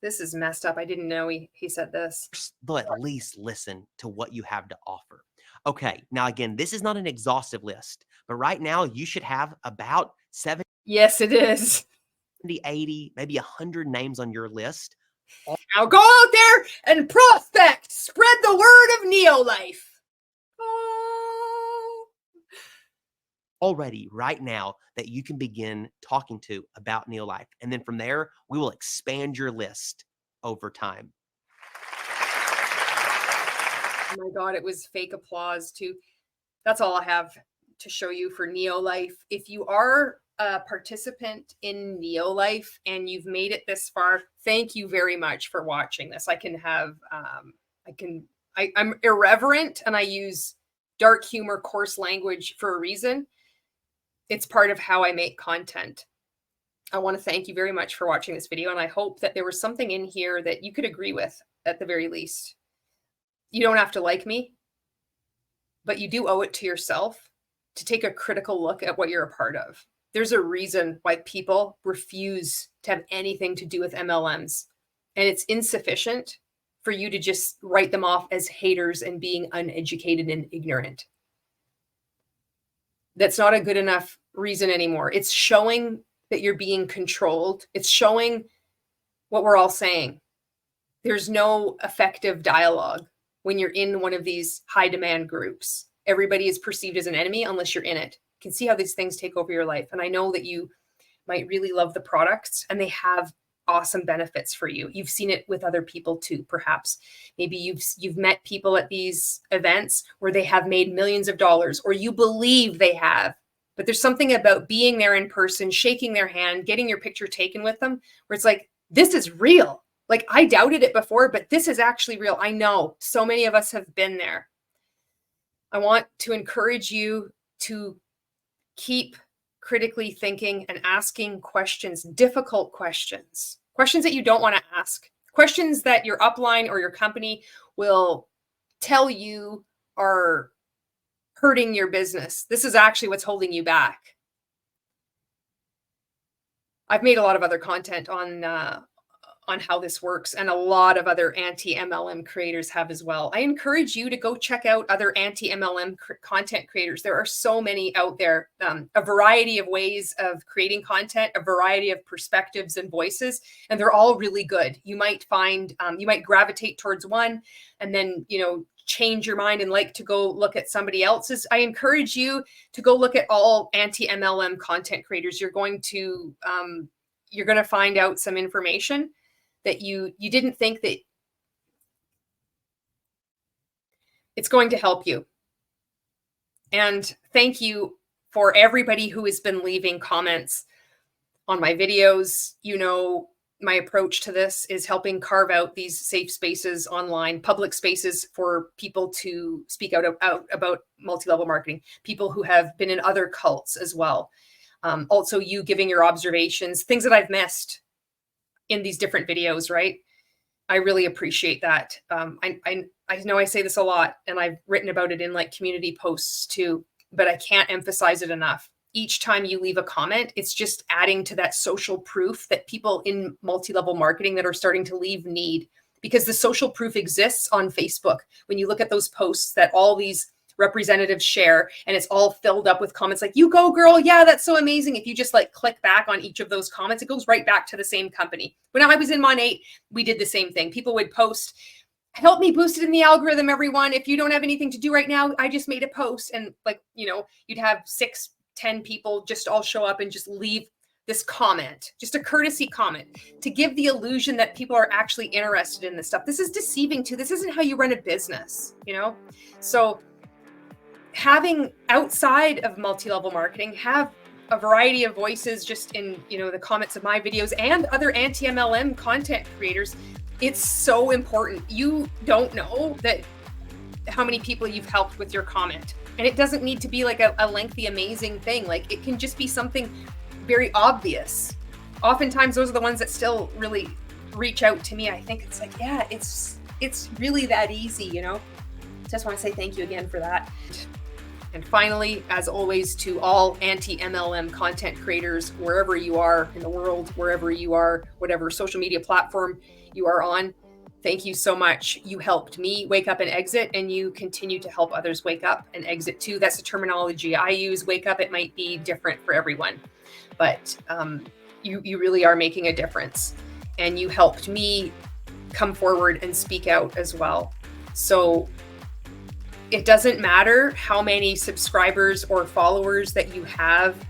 This is messed up. I didn't know he said this. But at least listen to what you have to offer. Okay. Now, again, this is not an exhaustive list, but right now you should have about 70. Yes, it is. 80, maybe 100 names on your list. Now go out there and prospect. Spread the word of NeoLife. Oh. Already right now that you can begin talking to about NeoLife. And then from there, we will expand your list over time. Oh my God, it was fake applause too. That's all I have to show you for NeoLife. If you are a participant in NeoLife and you've made it this far, thank you very much for watching this. I'm irreverent and I use dark humor, coarse language for a reason. It's part of how I make content. I want to thank you very much for watching this video. And I hope that there was something in here that you could agree with at the very least. You don't have to like me, but you do owe it to yourself to take a critical look at what you're a part of. There's a reason why people refuse to have anything to do with MLMs. And it's insufficient for you to just write them off as haters and being uneducated and ignorant. That's not a good enough reason anymore. It's showing that you're being controlled. It's showing what we're all saying. There's no effective dialogue when you're in one of these high demand groups. Everybody is perceived as an enemy unless you're in it. You can see how these things take over your life. And I know that you might really love the products and they have awesome benefits for you. You've seen it with other people too, perhaps. Maybe you've met people at these events where they have made millions of dollars, or you believe they have. But there's something about being there in person, shaking their hand, getting your picture taken with them, where it's like, this is real. Like I doubted it before, but this is actually real. I know so many of us have been there. I want to encourage you to keep critically thinking and asking questions, difficult questions, questions that you don't want to ask, questions that your upline or your company will tell you are hurting your business. This is actually what's holding you back. I've made a lot of other content on on how this works, and a lot of other anti-MLM creators have as well. I encourage you to go check out other anti-MLM content creators. There are so many out there, a variety of ways of creating content, a variety of perspectives and voices, and they're all really good. You might find, you might gravitate towards one and then, you know, change your mind and like to go look at somebody else's. I encourage you to go look at all anti-MLM content creators. You're going to find out some information that you didn't think that it's going to help you. And thank you for everybody who has been leaving comments on my videos. You know, my approach to this is helping carve out these safe spaces online, public spaces for people to speak out about multi-level marketing, people who have been in other cults as well. Also, you giving your observations, things that I've missed in these different videos, right? I really appreciate that. I know I say this a lot, and I've written about it in like community posts too, but I can't emphasize it enough. Each time you leave a comment, it's just adding to that social proof that people in multi-level marketing that are starting to leave need, because the social proof exists on Facebook. When you look at those posts that all these representatives share, and it's all filled up with comments like, you go girl, yeah, that's so amazing. If you just like click back on each of those comments, it goes right back to the same company. When I was in Mon 8, we did the same thing. People would post, help me boost it in the algorithm, everyone. If you don't have anything to do right now, I just made a post. And like, you know, you'd have 6-10 people just all show up and just leave this comment, just a courtesy comment, to give the illusion that people are actually interested in this stuff. This is deceiving too. This isn't how you run a business, you know? So having, outside of multi-level marketing, have a variety of voices just in, you know, the comments of my videos and other anti-MLM content creators. It's so important. You don't know that how many people you've helped with your comment. And it doesn't need to be like a lengthy, amazing thing. Like, it can just be something very obvious. Oftentimes those are the ones that still really reach out to me. I think it's like, yeah, it's really that easy, you know? Just want to say thank you again for that. And finally, as always, to all anti-MLM content creators, wherever you are in the world, wherever you are, whatever social media platform you are on, thank you so much. You helped me wake up and exit, and you continue to help others wake up and exit too. That's the terminology I use. Wake up, it might be different for everyone, but you really are making a difference. And you helped me come forward and speak out as well. So it doesn't matter how many subscribers or followers that you have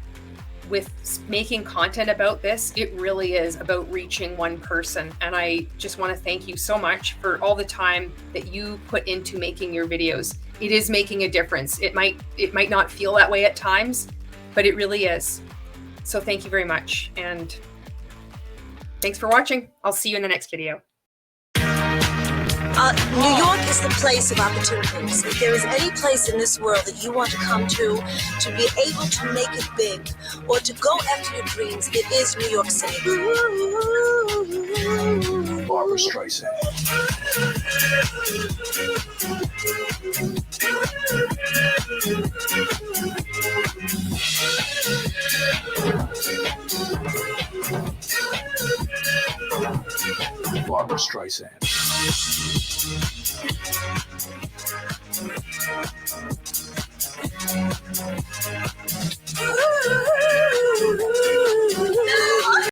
with making content about this. It really is about reaching one person. And I just want to thank you so much for all the time that you put into making your videos. It is making a difference. It might not feel that way at times, but it really is. So thank you very much. And thanks for watching. I'll see you in the next video. New York is the place of opportunities. If there is any place in this world that you want to come to be able to make it big, or to go after your dreams, it is New York City. Barbara Streisand. Barbara Streisand.